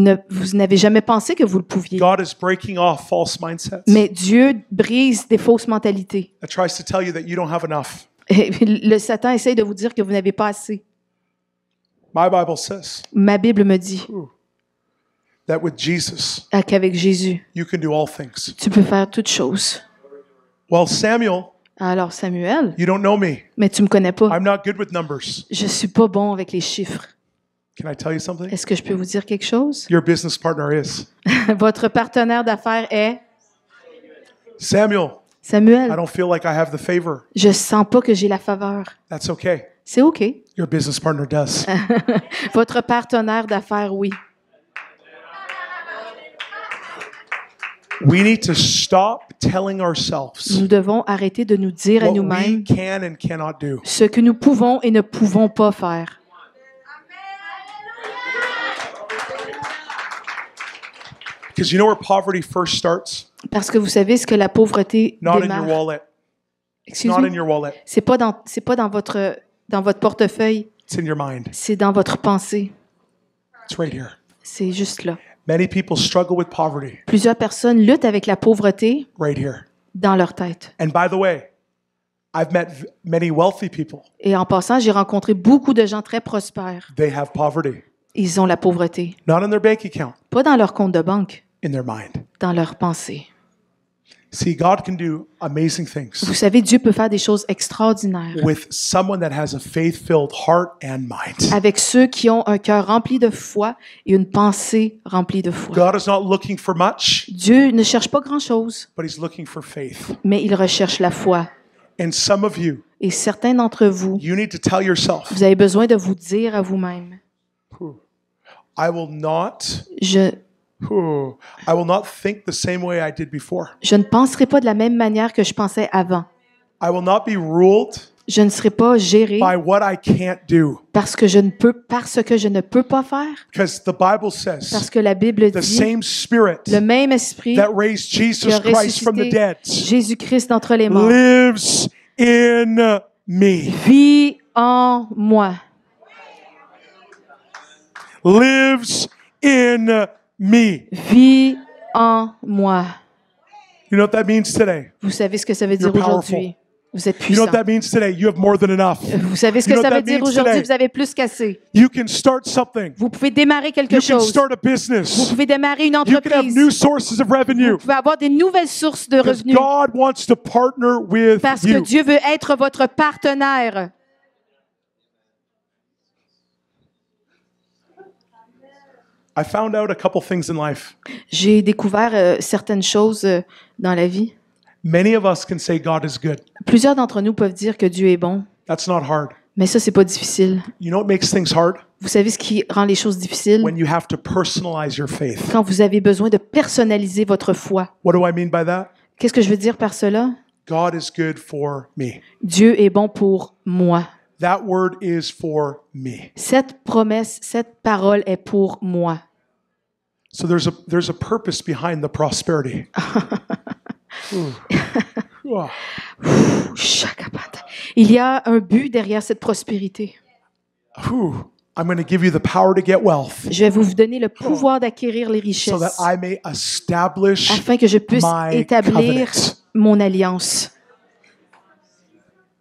n'avez jamais pensé que vous le pouviez. God is breaking off false mindsets Mais Dieu brise des fausses mentalités. that tries to tell you that you don't have enough. Et le Satan essaye de vous dire que vous n'avez pas assez. My Bible says Ma Bible me dit that with Jesus, qu'avec Jésus, you can do all things. tu peux faire toutes choses. Well, Samuel, Alors Samuel, you don't know me. mais tu me connais pas. I'm not good with numbers. Je suis pas bon avec les chiffres. Can I tell you something? Est-ce que je peux vous dire quelque chose? Your business partner is. Votre partenaire d'affaires est Samuel, I Samuel. don't feel like I have the favor. Je sens pas que j'ai la faveur. That's okay. C'est OK. Your business partner does. Votre partenaire d'affaires, oui. We need to stop telling ourselves Nous devons arrêter de nous dire à what we nous-mêmes can and cannot do. ce que nous pouvons et ne pouvons pas faire. Because you know where poverty first starts? Parce que vous savez ce que la pauvreté Not in your démarre. wallet. It's not Excuse-moi. in your wallet. C'est pas dans votre portefeuille, It's in your mind. c'est dans votre pensée. It's right here. C'est juste là. Many people struggle with poverty Plusieurs personnes luttent avec la pauvreté right here. dans leur tête. And by the way, I've met many wealthy people. Et en passant, j'ai rencontré beaucoup de gens très prospères. They have poverty. Ils ont la pauvreté. Not in their bank account, Pas dans leur compte de banque, in their mind. dans leur pensée. See, God can do amazing things Vous savez, Dieu peut faire des choses extraordinaires with someone that has a faith-filled heart and mind. avec ceux qui ont un cœur rempli de foi et une pensée remplie de foi. God is not looking for much, Dieu ne cherche pas grand-chose, but He's looking for faith. mais il recherche la foi. And some of you, Et certains d'entre vous, you need to tell yourself, vous avez besoin de vous dire à vous-même, I will not think the same way I did before. je ne penserai pas de la même manière que je pensais avant. I will not be ruled Je ne serai pas géré by what I can't do. parce que je ne peux pas faire. Because the Bible Parce says que la Bible the dit, same Spirit le même esprit that raised qui Jesus a Christ from the ressuscité dead Jésus-Christ d'entre les morts lives in me. vit en moi. Lives in me. Vit en moi. You know what that means today? Vous savez ce que ça veut dire You're powerful. aujourd'hui? Vous êtes You know puissant. what that means today? You have more than enough. Vous savez ce You que know ça what veut that dire means aujourd'hui? today? Vous avez plus qu'assez. You can start something. Vous pouvez démarrer quelque You can chose. start a Vous business. pouvez démarrer une You can have entreprise. new sources of revenue. Vous pouvez avoir des nouvelles sources de Because revenus. God wants to partner with Parce que you. Dieu veut être votre partenaire. I found out a couple things in life. J'ai découvert certaines choses dans la vie. Many of us can say God is good. Plusieurs d'entre nous peuvent dire que Dieu est bon, That's not hard. mais ça, c'est pas difficile. You know what makes things hard? Vous savez ce qui rend les choses difficiles? When you have to personalize your faith. Quand vous avez besoin de personnaliser votre foi. What do I mean by that? Qu'est-ce que je veux dire par cela? God is good for me. Dieu est bon pour moi. That word is for me. Cette promesse, cette parole est pour moi. So there's a purpose behind the prosperity. Ooh. Il y a un but derrière cette prospérité. Whew. I'm going to give you the power to get wealth Je vais vous donner le pouvoir d'acquérir les so that richesses I may establish afin que je puisse my établir covenant. mon alliance.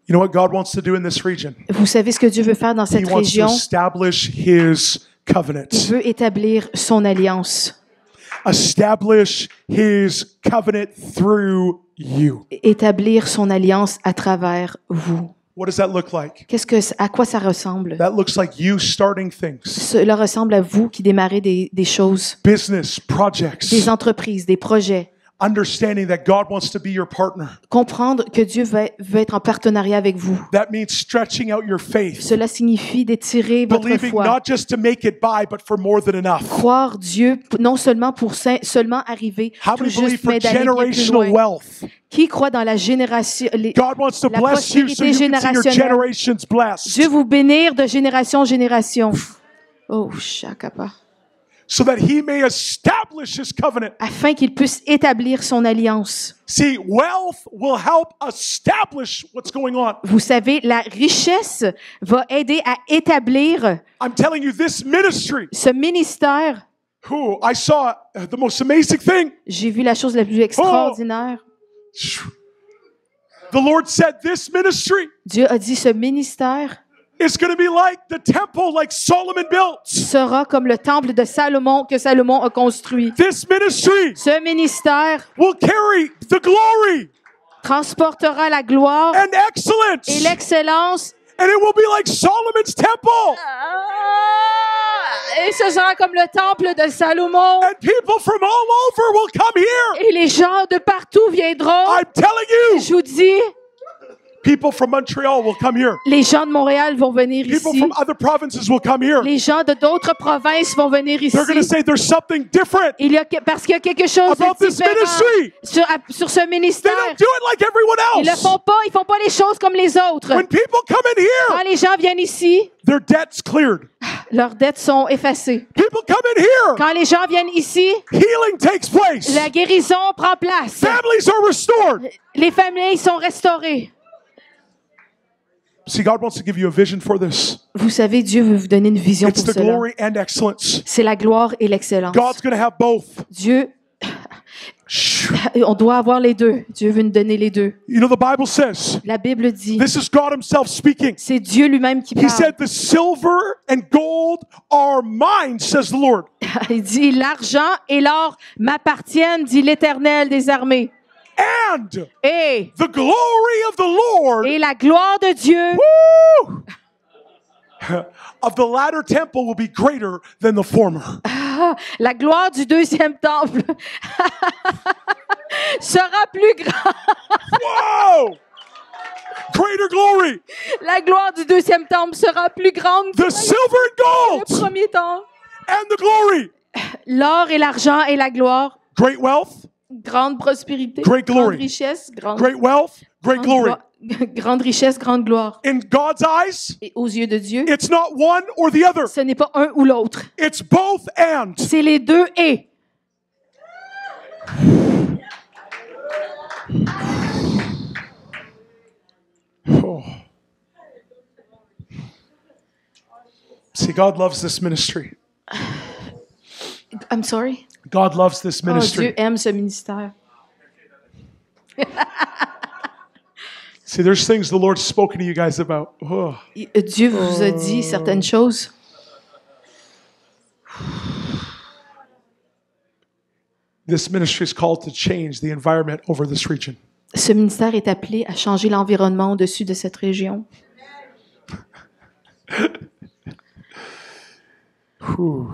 You know what God wants to do in this region? Vous savez ce que Dieu veut faire dans He cette wants to région? establish His covenant. Il veut établir son alliance. Establish His covenant through you. Établir son alliance à travers vous. What does that look like? À quoi ça ressemble? That looks like you starting things, Cela ressemble à vous qui démarrez des choses, business, projects, des entreprises, des projets. understanding that God wants to be your partner. Comprendre que Dieu veut être en partenariat avec vous. That means stretching out your faith, Cela signifie d'étirer votre believing foi. not just to make it by, but for more than enough. Croire Dieu, non seulement pour seulement arriver How tout many believe juste, for mais d'aller bien plus generational loin. wealth? Qui croit dans la génération, God wants to la bless you so prospérité you can see your générationnelle? generations blessed, Dieu vous bénir de génération en génération. Oh, shakapa. so that He may establish His covenant. Afin qu'il puisse établir son alliance. See, wealth will help establish what's going on. Vous savez, la richesse va aider à établir I'm telling you, this ministry, ce ministère. I saw the most amazing thing. J'ai vu la chose la plus extraordinaire. The Lord said this ministry Dieu a dit ce ministère is going to be like the temple like Solomon built. sera comme le temple de Salomon que Salomon a construit. This ministry Ce ministère will carry the glory transportera la gloire and excellence. et l'excellence. And it will be like Solomon's temple. Et ce sera comme le temple de Salomon. And people from all over will come here. Et les gens de partout viendront. I'm telling you, Je vous dis, people from Montreal will come here. les gens de Montréal vont venir People ici. from other provinces will come here. Les gens de d'autres provinces vont venir ici. They're going to say there's something different. Parce qu'il y a quelque chose About de this différent ministry. sur ce They ministère. don't do it like everyone Ils le else. ils font pas les choses comme les autres. When people come in here, Quand les gens viennent ici, their debt's cleared. leurs dettes sont effacées. People come in here, Quand les gens viennent ici, healing takes place. la guérison prend place. Families are restored. Les familles sont restaurées. See, God wants to give you a vision for this. Vous savez, Dieu veut vous donner une vision It's pour the cela. glory and excellence. C'est la gloire et l'excellence. God's going to have both. Dieu, on doit avoir les deux. Dieu veut nous donner les deux. You know, the Bible says, La Bible dit, this is God Himself speaking. c'est Dieu lui-même qui He parle. said, the silver and gold are mine, says the Lord. Il dit, l'argent et l'or m'appartiennent, dit l'Éternel des armées. And Et, the glory of the Lord et la gloire de Dieu woo, of the latter temple will be greater than the former. la gloire du deuxième temple sera plus grande. Whoa! Greater glory. La gloire du deuxième temple sera plus grande que The silver and le gold premier temple. and the glory. L'or et l'argent et la gloire, Great wealth, grande prospérité, Great glory. grande richesse, great wealth, great glory. grande richesse, grande gloire. In God's eyes, Et aux yeux de Dieu, it's not one or the other. ce n'est pas un ou l'autre. It's both and. C'est les deux et. Oh. See, God loves this ministry. I'm sorry. God loves this Oh, Dieu ministry. aime ce ministère. See, there's things the Lord's spoken to you guys about. Oh. Dieu vous a dit certaines choses. This ministry is called to change the environment over this region. Ce ministère est appelé à changer l'environnement au-dessus de cette région. Whew.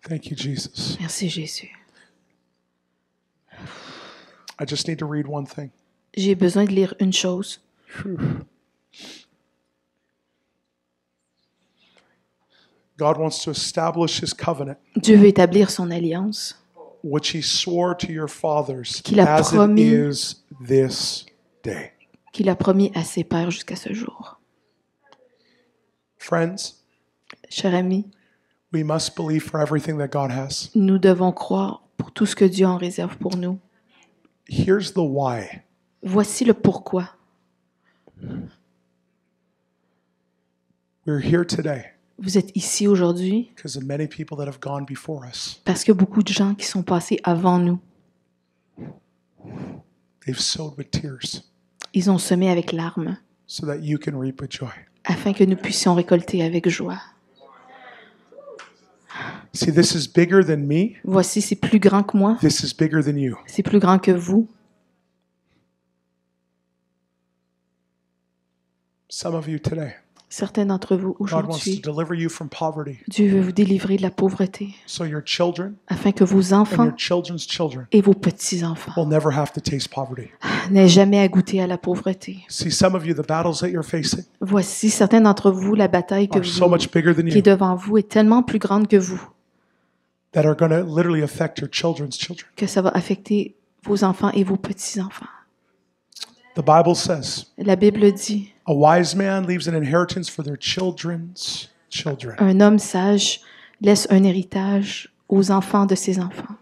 Thank you, Jesus. Merci Jésus. I just need to read one thing. J'ai besoin de lire une chose. God wants to establish His covenant, Dieu veut établir son alliance which He swore to your fathers Qu'il a as it promis. is this day. qu'il a promis à ses pères jusqu'à ce jour. Friends, Cher ami, we must believe for everything that God has. nous devons croire pour tout ce que Dieu en réserve pour nous. Here's the why. Voici le pourquoi. We're here today Vous êtes ici aujourd'hui because of many people that have gone before us. parce qu'il y a beaucoup de gens qui sont passés avant nous. They've sowed with tears Ils ont semé avec larmes so that you can reap with joy. afin que nous puissions récolter avec joie. See, this is bigger than me. Voici, c'est plus grand que moi, This is bigger than you. c'est plus grand que vous. Some of you today, Certains d'entre vous God wants to aujourd'hui, deliver you from poverty Dieu veut vous délivrer de la pauvreté so your children afin que vos and enfants your children's children et vos petits-enfants will never have to taste poverty. n'aient jamais à goûter à la pauvreté. See, some of you, the battles that you're facing Voici certains d'entre vous, la bataille are so much bigger than qui est you devant vous est tellement plus grande que vous that are going to literally affect your children's children. que ça va affecter vos enfants et vos petits-enfants. The Bible says, La Bible dit, a wise man leaves an inheritance for their children's children. un homme sage laisse un héritage aux enfants de ses enfants.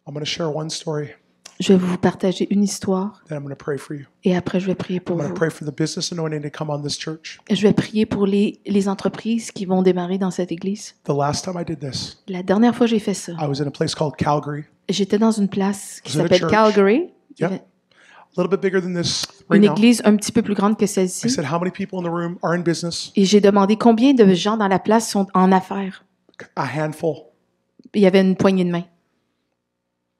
I'm going to share one story, Je vais vous partager une histoire then I'm going to pray for you. et après je vais prier pour I'm going vous. to pray for the business anointing to come on this church. Je vais prier pour les entreprises qui vont démarrer dans cette église. The last time I did this, La dernière fois que j'ai fait ça, I was in a place called Calgary, j'étais dans une place qui Was it a s'appelle church? Calgary. Il y Yeah. avait a little bit bigger than this right une now. église un petit peu plus grande que I celle-ci. said, how many people in the room are in business? Et j'ai demandé combien de gens dans la place sont en affaires. A handful. Il y avait une poignée de main.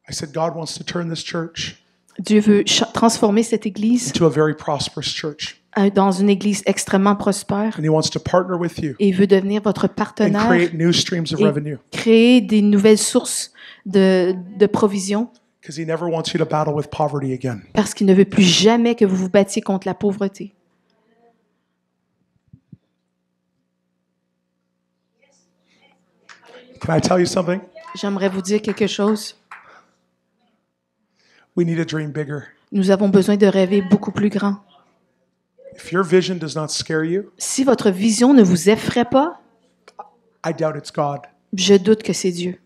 I said, God wants to turn this church Dieu veut transformer cette église into a very prosperous church. dans une église extrêmement prospère And He wants to partner with you et veut devenir votre and partenaire create new streams of et revenue créer des nouvelles sources de provision because He never wants you to battle with poverty again. parce qu'il ne veut plus jamais que vous vous battiez contre la pauvreté. Can I tell you something? J'aimerais vous dire quelque chose. We need to dream bigger. Nous avons besoin de rêver beaucoup plus grand. If your vision does not scare you, Si votre vision ne vous effraie pas, I doubt it's God. je doute que c'est Dieu.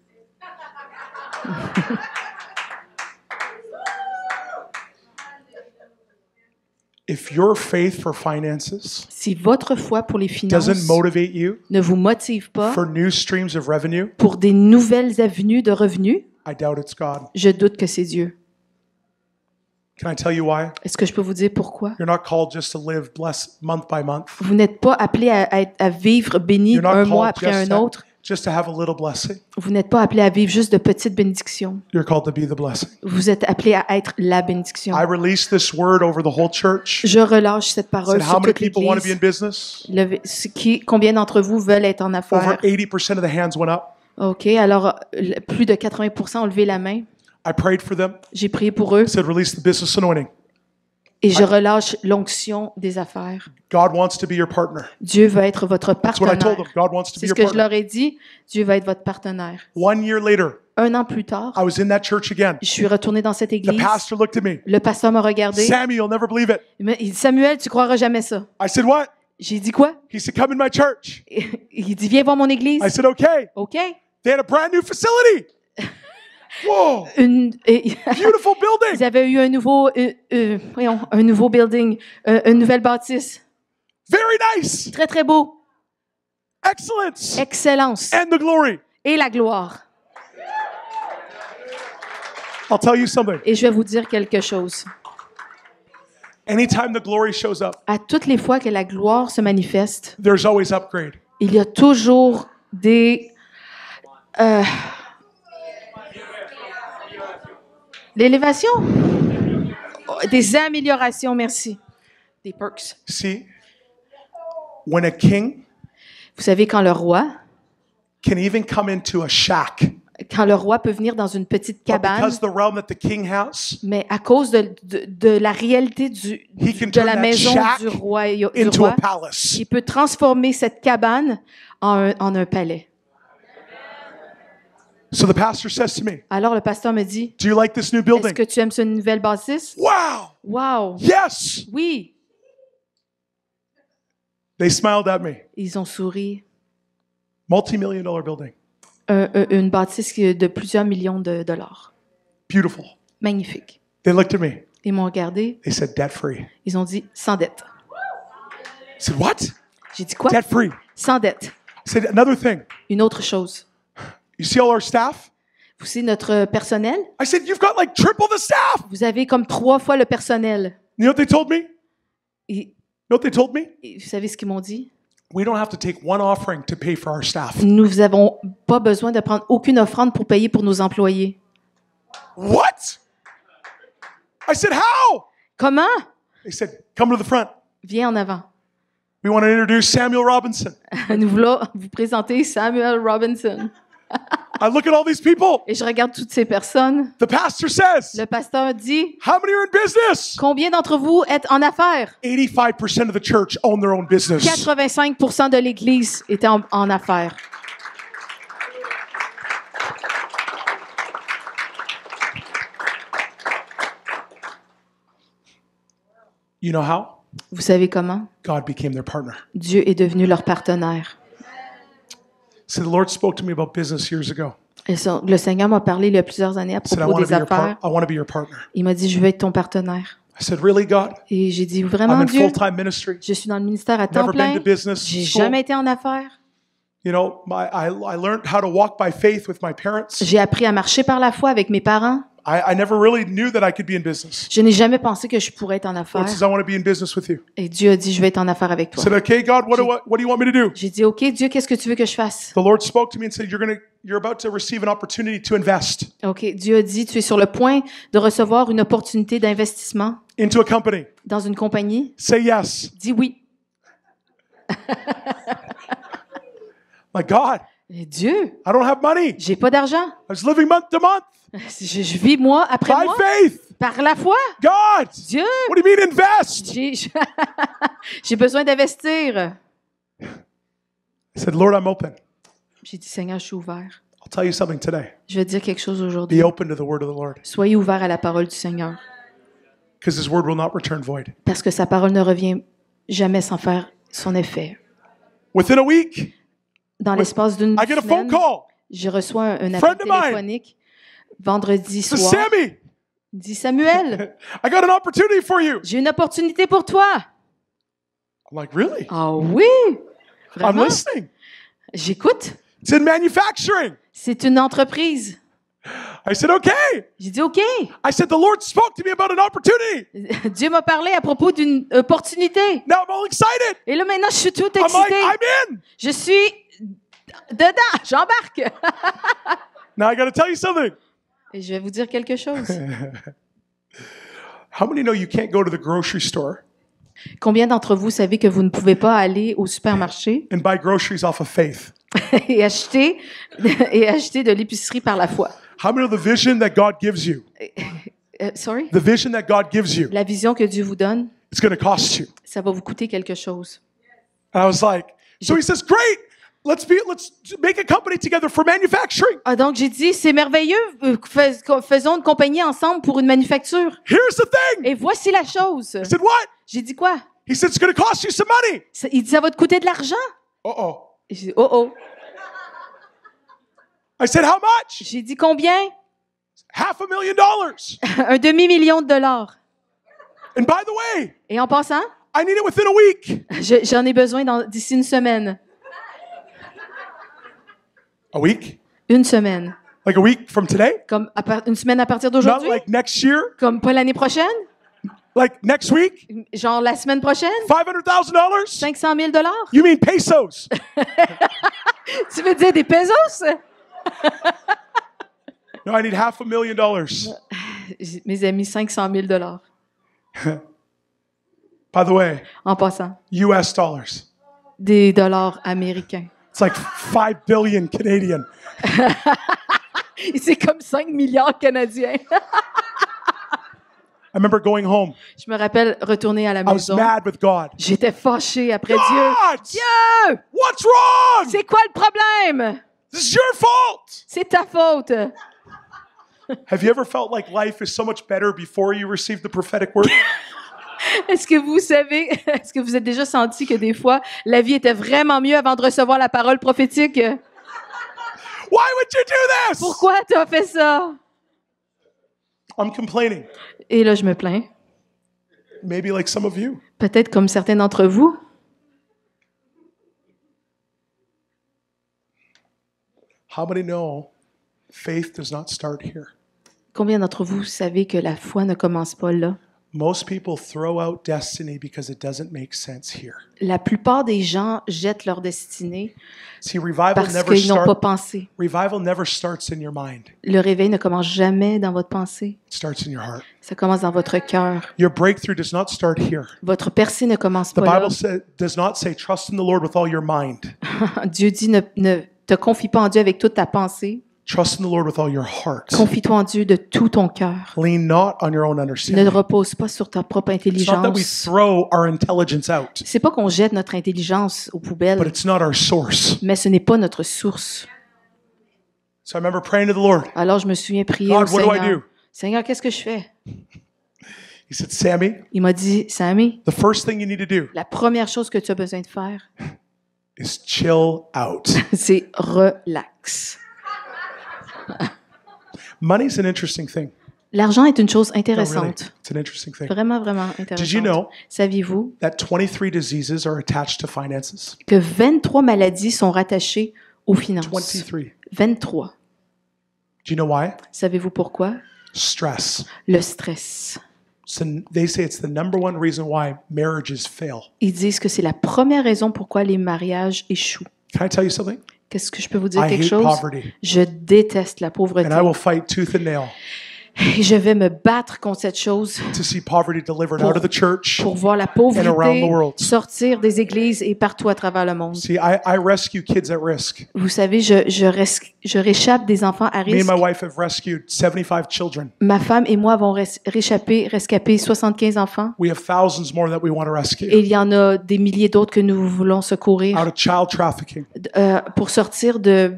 If your faith for finances Si votre foi pour les finances doesn't motivate you ne vous motive pas for new streams of revenue, pour des nouvelles avenues de revenus, I doubt it's God. je doute que c'est Dieu. Can I tell you why? Est-ce que je peux vous dire pourquoi? You're not called just to live blessed month by month. Vous n'êtes pas appelé à vivre béni You're not un mois called après un autre. just to have a little blessing. Vous n'êtes pas appelé à vivre juste de petites bénédictions. You're called to be the blessing. Vous êtes appelé à être la bénédiction. I release this word over the whole church. Je relâche cette parole Said, sur how many toute people want to be in l'Église. business? Combien d'entre vous veulent être en Over affaires? 80% of the hands went up. OK, alors plus de 80% ont levé la main. I prayed for them. J'ai prié pour eux I said, release the business anointing. et je relâche l'onction des affaires. God wants to be your partner. Dieu va être votre That's what I told partenaire. them. God wants to be C'est ce your que je partner. leur ai dit. Dieu va être votre partenaire. 1 year later, 1 an plus tard, I was in that church again. je suis retournée dans cette The église. pastor looked at me. Le pasteur m'a regardé. Sammy, you'll never believe it. Il dit, Samuel, tu croiras jamais ça. I said, what? J'ai dit quoi? He said, come in my church. Il dit, viens voir mon église. I said, okay. OK. They had a brand new facility. Whoa, Ils beautiful building. avaient eu un nouveau building, une nouvelle bâtisse. Very nice. Très, très beau. Excellence. Excellence And the glory. et la gloire. I'll tell you something. Et je vais vous dire quelque chose. Anytime the glory shows up, À toutes les fois que la gloire se manifeste, there's always upgrade. il y a toujours des... l'élévation? Des améliorations, merci. Des perks. See, when a king Vous savez, quand le roi peut venir dans une petite but cabane, because the realm that the king has mais à cause de la réalité He can de turn la that maison shack du roi, into a palace. il peut transformer cette cabane en un palais. So the pastor says to me, Alors le pasteur me dit, do you like this new est-ce building? que tu aimes cette nouvelle bâtisse? Wow. Wow! Yes. Oui! They smiled at me. Ils ont souri. Multi-million-dollar building. une bâtisse de plusieurs millions de dollars. Beautiful. Magnifique. They looked at me. Ils m'ont regardé, They said, debt free. ils ont dit sans dette. I said, what? J'ai dit quoi? Debt free. Sans dette. I said, another thing. Une autre chose. You see all our staff? Vous savez, notre personnel, I said, you've got like triple the staff. vous avez comme 3 fois le personnel. You know what they told me? Et, You know what they told me? et vous savez ce qu'ils m'ont dit? We don't have to take one offering to pay for our staff. Nous n'avons pas besoin de prendre aucune offrande pour payer pour nos employés. What? I said, how? Comment? They said, come to the front. Viens en avant. We want to introduce Samuel Robinson. Nous voulons vous présenter Samuel Robinson. I look at all these people. Et je regarde toutes ces personnes. The pastor says, Le pasteur dit, how many are in business? combien d'entre vous êtes en affaires? 85% of the church own their own business. 85% de l'Église était en affaires. You know how? Vous savez comment? God became their partner. Dieu est devenu leur partenaire. So the Lord spoke to me about business years ago. Et le Seigneur m'a parlé il y a plusieurs années à He said, propos des affaires. I want to be your partner. Il m'a dit, je veux être ton partenaire. I said, really, God? Et j'ai dit, I'm vraiment, in Dieu? full-time ministry. Je suis dans le ministère à temps Never been plein. to business J'ai school. jamais été en affaires. You know, I learned how to walk by faith with my parents. J'ai appris à marcher par la foi avec mes parents. I never really knew that I could be in business. Je n'ai jamais pensé que je pourrais être en Lord affaires. says, I want to be in business with you. Et Dieu a dit, je vais être en affaires avec I toi. said, okay, God, what do you want me to do? J'ai dit, OK, Dieu, qu'est-ce que tu veux que je fasse? The Lord spoke to me and said, you're about to receive an opportunity to invest OK, Dieu a dit, tu es sur le point de recevoir une opportunité d'investissement into a company. dans une compagnie. Say yes. Dis oui. My God, Et Dieu, I don't have money. j'ai pas d'argent. I was living month to month Je vis mois après by mois faith. par la foi. God, Dieu, what do you mean invest? j'ai besoin d'investir. I said, Lord, I'm open. J'ai dit, Seigneur, je suis ouvert. I'll tell you something today. Je vais te dire quelque chose aujourd'hui. Be open to the word of the Lord Soyez ouverts à la parole du Seigneur, because his word will not return void. parce que sa parole ne revient jamais sans faire son effet. Within a week, Dans l'espace d'une I get a phone semaine, call. je reçois un appel Friend of mine. téléphonique vendredi Says, soir. Sammy, Il dit, Samuel, I got an opportunity for you. j'ai une opportunité pour toi. I'm like, really? Ah oui, I'm vraiment? listening. J'écoute. It's in manufacturing. C'est une entreprise. I said, okay. J'ai dit, OK. I said, the Lord spoke to me about an opportunity. Dieu m'a parlé à propos d'une opportunité. Now I'm all excited. Et là, maintenant, je suis tout I'm like, excitée. I'm in. Je suis dedans. J'embarque. Now I got to tell you something. Et je vais vous dire quelque chose. How many know you can't go to the grocery store Combien d'entre vous savez que vous ne pouvez pas aller au supermarché and buy groceries off of faith? et acheter de l'épicerie par la foi? How many know the vision that God gives you? Sorry? The vision that God gives you, La vision que Dieu vous donne, it's going to cost you. ça va vous coûter quelque chose. And I was like, so he says, great. Let's make a company together for manufacturing. Ah, donc, j'ai dit, c'est merveilleux, faisons une compagnie ensemble pour une manufacture. Here's the thing. Et voici la chose. I said, what? J'ai dit quoi? He said, it's going to cost you some money. Il dit, ça va te coûter de l'argent. Uh-oh. Et j'ai dit, oh oh. I said, how much? J'ai dit, combien? $500,000. Un demi-million de dollars. And by the way, Et en passant, I need it within a week. j'en ai besoin d'ici une semaine. A week? Une semaine. Like a week from today? Comme une semaine à partir Not d'aujourd'hui? like next year? Comme pas l'année prochaine? Like next week? Genre la semaine prochaine? $500,000? 500 000 dollars? You mean pesos? Tu veux dire des pesos? No, I need $500,000. Mes amis, 500 000 dollars. By the way, En passant, US dollars. des dollars américains. It's like 5 billion Canadian. C'est comme 5 milliards canadiens. I remember going home. Je me rappelle retourner à la I was maison. mad with God. J'étais fâchée après God! Dieu. Dieu! What's wrong? C'est quoi le problème? This is your fault. C'est ta faute. Have you ever felt like life is so much better before you receive the prophetic word? Est-ce que vous êtes déjà senti que des fois, la vie était vraiment mieux avant de recevoir la parole prophétique? Why would you do this? Pourquoi tu as fait ça? I'm complaining. Et là, je me plains. Maybe like some of you. Peut-être comme certains d'entre vous. How many know faith does not start here? Combien d'entre vous savez que la foi ne commence pas là? Most people throw out destiny because it doesn't make sense here. La plupart des gens jettent leur destinée See, revival parce never qu'ils n'ont pas start, pensé. revival never starts in your mind. Le réveil ne commence jamais dans votre pensée. It starts in your heart. Ça commence dans votre cœur. Your breakthrough does not start here. Votre percée ne commence The pas là. Bible does not say trust in the Lord with all your mind. Dieu dit ne te confie pas en Dieu avec toute ta pensée. Trust in the Lord with all your heart. Confie-toi en Dieu de tout ton cœur. Lean not on your own Ne understanding. repose pas sur ta propre It's not that we intelligence. throw our intelligence out, C'est pas qu'on jette notre intelligence aux but poubelles, it's not our source. mais ce n'est pas notre source. So I remember praying to the Lord. Alors je me souviens prier au God, what do I Seigneur. do? Seigneur, qu'est-ce que je fais? He said, Sammy, Il m'a dit, Sammy, the first thing you need to do la première chose que tu as besoin de faire, is chill out. c'est relax. Money's an interesting thing. L'argent est une chose No, really, intéressante. it's an interesting thing. Vraiment, vraiment Did you intéressante. know Saviez-vous that 23 diseases are attached to finances? que 23 maladies sont rattachées aux finances? 23. 23. Do you know why? Savez-vous pourquoi? Stress. Le stress. So they say it's the number one reason why marriages fail. Ils disent que c'est la première raison pourquoi les mariages échouent. Can I tell you something? Qu'est-ce que je peux vous dire I quelque hate chose? poverty, Je déteste la pauvreté. and I will fight tooth and nail Et je vais me battre contre cette chose to see poverty delivered out of the church. pour voir la And around the pauvreté world. sortir des églises et partout à travers le monde. See, I rescue kids at risk. Vous savez, je réchappe des enfants à Me and risque. my wife have rescued 75 children. Ma femme et moi avons rescapé 75 enfants. We have thousands more that we want to rescue Et il y en a des milliers d'autres que nous voulons secourir out of child trafficking. pour sortir de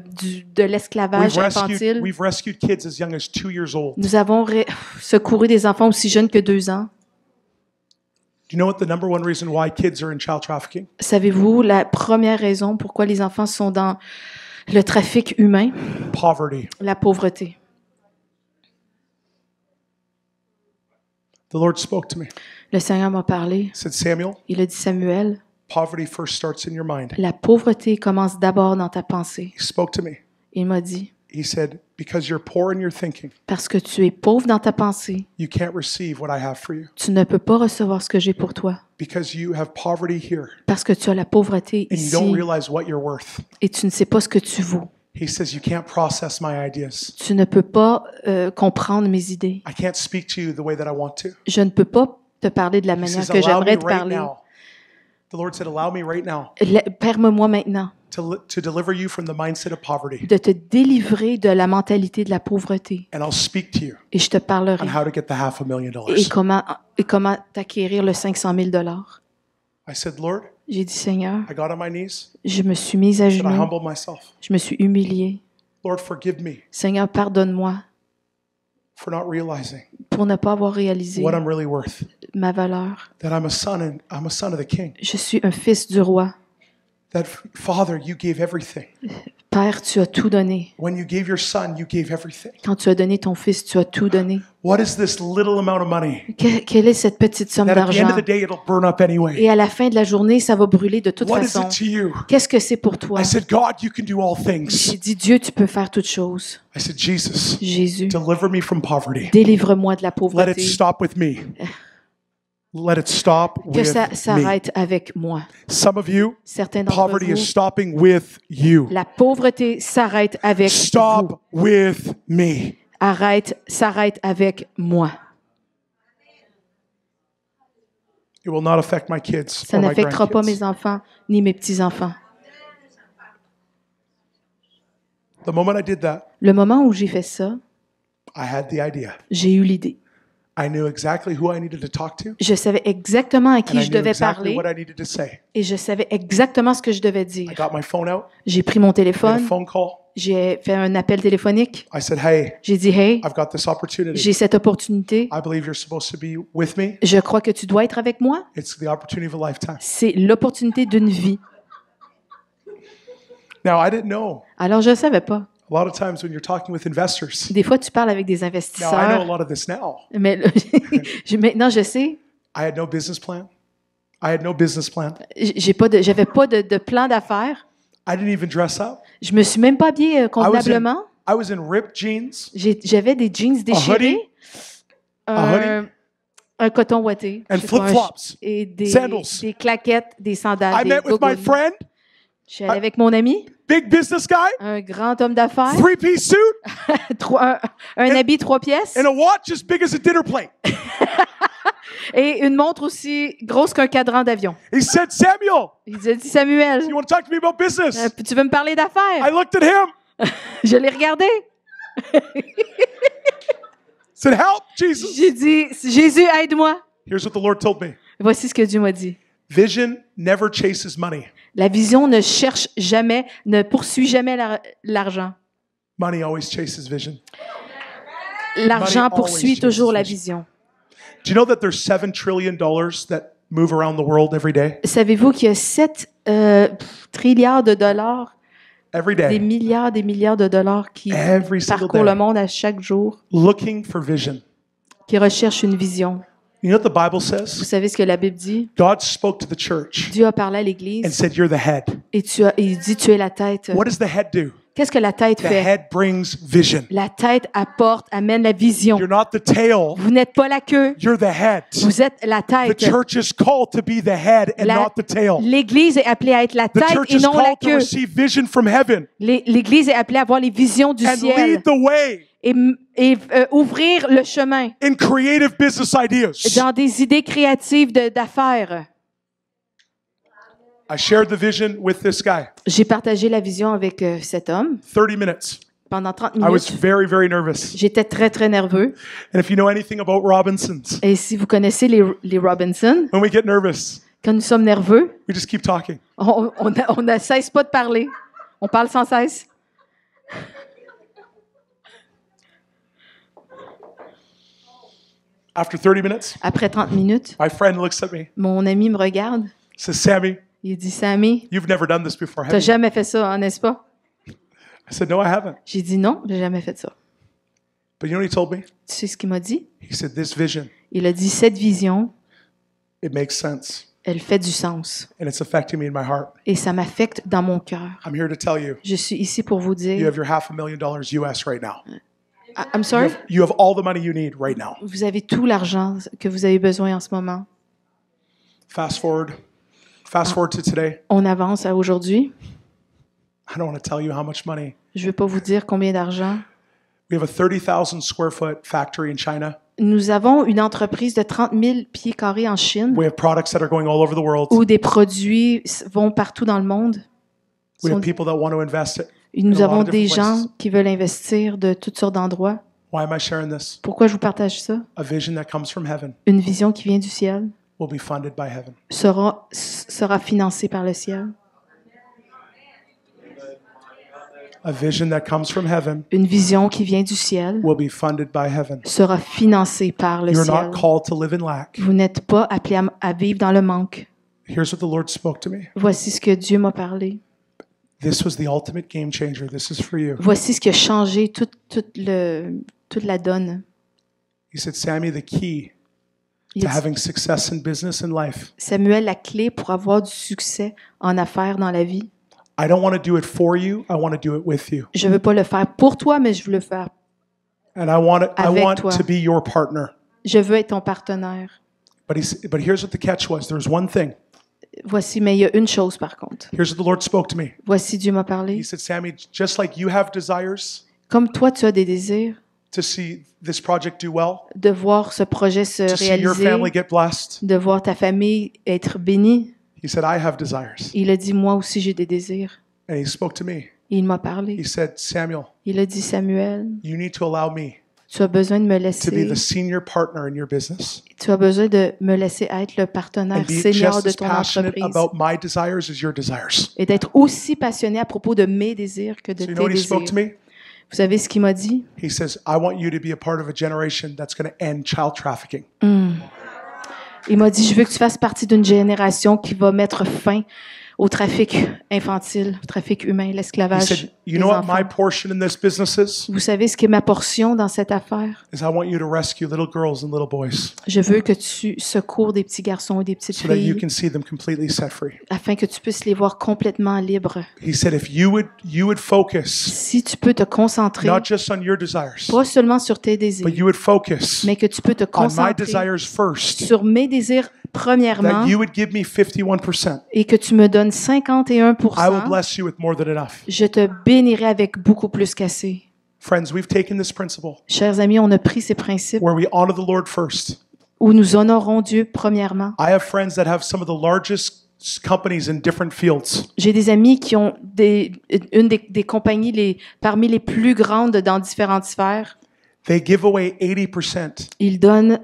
l'esclavage infantile. We've rescued kids as young as 2 years old. Nous avons secouru des enfants aussi jeunes que 2 ans. Do you know what the number one reason why kids are in child trafficking? Savez-vous la première raison pourquoi les enfants sont dans le trafic humain? Poverty. La pauvreté. The Lord spoke to me. Le Seigneur m'a parlé. He said, Samuel, Il a dit, Samuel, poverty first starts in your mind. la pauvreté commence d'abord dans ta pensée. He spoke to me. Il m'a dit, He said, because you're poor in your thinking, parce que tu es pauvre dans ta pensée, you can't receive what I have for you. tu ne peux pas recevoir ce que j'ai pour toi. Because you have poverty here Parce que tu as la pauvreté and you don't ici realize what you're worth. et tu ne sais pas ce que tu vaux. He says, you can't process my ideas. Tu ne peux pas comprendre mes idées. I can't speak to you the way that I want to. Je ne peux pas te parler de la He manière says, que allow me j'aimerais te right parler. now. The Lord said, allow me right now Permets-moi maintenant to deliver you from the mindset of poverty. de te délivrer de la mentalité de la pauvreté. And I'll speak to you Et je te parlerai. on how to get the $500,000. Et comment t'acquérir le 500 000 $. I said, Lord, J'ai dit, Seigneur, I got on my knees je me suis mise à and I genoux. humbled myself. Je me suis humiliée. Lord, forgive me Seigneur, pardonne-moi for not realizing pour ne pas avoir réalisé what I'm really worth. ma valeur. That I'm a son of the King. Je suis un fils du roi. That Father, you gave everything. Père, tu as tout donné. When you gave your son, you gave everything. Quand tu as donné ton fils, tu as tout donné. What is this little amount of money Quelle est cette petite somme that at the end d'argent? of the day it'll burn up anyway? Et à la fin de la journée, ça va brûler de toute What is façon. it to you? Qu'est-ce que c'est pour toi? I said, God, you can do all things. J'ai dit, Dieu, tu peux faire toutes choses. I said, Jesus, Jésus, deliver me from poverty. délivre-moi de la Let it pauvreté. stop with me. Let it stop Que with ça me. s'arrête avec moi. Some of you, Certains d'entre poverty vous, is stopping with you. la pauvreté s'arrête avec vous. Stop with me. S'arrête avec moi. It will not affect my kids Ça or my n'affectera pas grandkids. mes enfants ni mes petits-enfants. The moment I did that, Le moment où j'ai fait ça, I had the idea. j'ai eu l'idée. I knew exactly who I needed to talk to, Je savais exactement à and qui I je knew devais exactly parler what I needed to say. et je savais exactement ce que je devais I dire. got my phone out, J'ai pris mon made a téléphone, phone call. j'ai fait un appel téléphonique, I said, hey, j'ai dit « Hey, I've got this opportunity. j'ai cette opportunité. I believe you're supposed to be with me. Je crois que tu dois être avec moi. It's the opportunity of a lifetime. C'est l'opportunité d'une vie. » Now, I didn't know. Alors, je ne savais pas. A A lot of times when you're talking with investors, Des fois, tu parles avec des now I know a investisseurs, lot of this now. mais là, maintenant, je sais, I had no business plan. I had no business plan. j'avais pas de plan d'affaires. I didn't even dress up. Je me suis même pas habillée convenablement. I was in ripped jeans, J'avais des jeans déchirés, hoodie, un coton ouaté, and je sais pas, flip-flops, et sandals. des claquettes, des sandales, I des met with my gogoons. friend, Je suis allée avec mon ami, big business guy, un grand homme d'affaires, 3-piece suit, un habit 3 pièces and a watch as big as a dinner plate. et une montre aussi grosse qu'un cadran d'avion. He said, Samuel, Il a dit, Samuel, you want to talk to me about business? tu veux me parler I d'affaires? looked at him, Je l'ai regardé. said, help, Jesus. J'ai dit, Jésus, aide-moi. Here's what the Lord told me. Voici ce que Dieu m'a dit. Vision never chases money. La vision ne cherche jamais, ne poursuit jamais l'argent. Money always chases vision. L'argent Money poursuit always toujours la chases vision. Do you know that there's $7 trillion that move around the world every day? Savez-vous qu'il y a 7 trilliards de dollars, Every des day. milliards de dollars qui Every single parcourent day. le monde à chaque jour, Looking for vision. qui recherchent une vision. You know what the Bible Vous says? savez ce que la Bible dit? God spoke to the church Dieu a parlé à and l'Église said, you're the head. et il dit tu es la tête. What does the head do? Qu'est-ce que la tête The fait? head brings vision. La tête amène la vision. You're not the tail. Vous n'êtes pas la queue, You're the head. vous êtes la The tête. church is called to be the head and not the tail. L'Église est appelée à être la The tête church et is non la called to queue. receive vision from heaven L'Église est appelée à avoir les visions du and ciel lead the way et ouvrir le chemin in creative business ideas. dans des idées créatives d'affaires. I shared the vision with this guy. J'ai partagé la vision avec cet homme 30 minutes. pendant 30 I was minutes. very, very nervous. J'étais très, très nerveux. And if you know anything about Robinsons, Et si vous connaissez les Robinson, when we get nervous, quand nous sommes nerveux, we just keep talking. on ne cesse pas de parler. On parle sans cesse. After 30 minutes, Après 30 minutes, my friend looks at me, mon ami me regarde. says, Sammy, Il dit, Sammy, you've never done this before, t'as have you? jamais fait ça, hein, n'est-ce pas? I said, no, I haven't. J'ai dit non, j'ai jamais fait ça. But you know what he told me? Tu sais ce qu'il m'a dit? He said, this vision, Il a dit, cette vision, it makes sense. elle fait du sens. And it's affecting me in my heart. Et ça m'affecte dans mon cœur. I'm here to tell you, Je suis ici pour vous you dire... have your $500,000 US right now. I'm sorry? You have all the money you need right now. Vous avez tout l'argent que vous avez besoin en ce moment. Fast forward to today. On avance à aujourd'hui. I don't want to tell you how much money. Je ne vais pas vous dire combien d'argent. We have a 30,000 square foot factory in China. Nous avons une entreprise de 30 000 pieds carrés en Chine We have products that are going all over the world. où des produits vont partout dans le monde. We have people that want to invest it. Et nous in a lot avons of des different gens places. qui veulent investir de toutes sortes d'endroits. Why am I sharing this? Pourquoi je vous partage ça? A vision that comes from heaven Une vision qui vient du ciel will be funded by heaven. sera financée par le ciel. A vision that comes from heaven Une vision qui vient du ciel will be funded by heaven. sera financée par le You're ciel. not called to live in lack. Vous n'êtes pas appelé à vivre dans le manque. Here's what the Lord spoke to me. Voici ce que Dieu m'a parlé. This was the ultimate game changer. This is for you. Voici ce qui a changé toute la donne. He said, Sammy, the key Il to a dit, having success in business and life, Samuel, la clé pour avoir du succès en affaires dans la vie, I don't want to do it for you. I want to do it with you. je veux pas le faire pour toi, mais je veux le faire. And I want Avec toi. to be your partner. Je veux être ton partenaire. But here's what the catch was. There's one thing. Voici, mais il y a une chose par contre. Here's what the Lord spoke to me. Voici, Dieu m'a parlé. He said, Sammy, just like you have desires Comme toi, tu as des désirs to see this project do well, de voir ce projet se to see your réaliser, family get blessed, de voir ta famille être bénie. he said, I have desires. Il a dit, moi aussi, j'ai des désirs. And he spoke to me. Et il m'a parlé. He said, Samuel, Il a dit, Samuel, you need to allow me tu as besoin de me to be laisser, the senior partner in your business tu as besoin de me laisser être le partenaire and be senior just de as ton passionate entreprise about my desires as your desires. et d'être aussi passionné à propos de mes désirs que de So you tes know what he désirs. spoke to me? Vous savez ce qu'il m'a dit? He says, I want you to be a part of a generation that's going to end child trafficking. Il m'a dit, je veux que tu fasses partie d'une génération qui va mettre fin au trafic infantile, au trafic humain, He l'esclavage. said, You les know what enfants. my portion in this business is? Vous savez ce qui est ma portion dans cette affaire? Is I want you to rescue little girls and little boys Je veux que tu secours des petits garçons et des petites so that you filles can see them completely set free. afin que tu puisses les voir complètement libres. He said, if you would focus Si tu peux te concentrer, not just on your desires, pas seulement sur tes but désirs, you would focus mais que tu peux te on my concentrer desires first, sur mes désirs premièrement that you would give me 51%. et que tu me donnes I will 51%, bless you with more than enough. je te bénirai avec beaucoup plus qu'assez. Friends, we've taken this principle Chers amis, on a pris ces principes where we honor the Lord first. où nous honorons Dieu premièrement. I have friends that have some of the largest companies in different fields. J'ai des amis qui ont une des compagnies parmi les plus grandes dans différentes sphères. They give away 80%. Ils donnent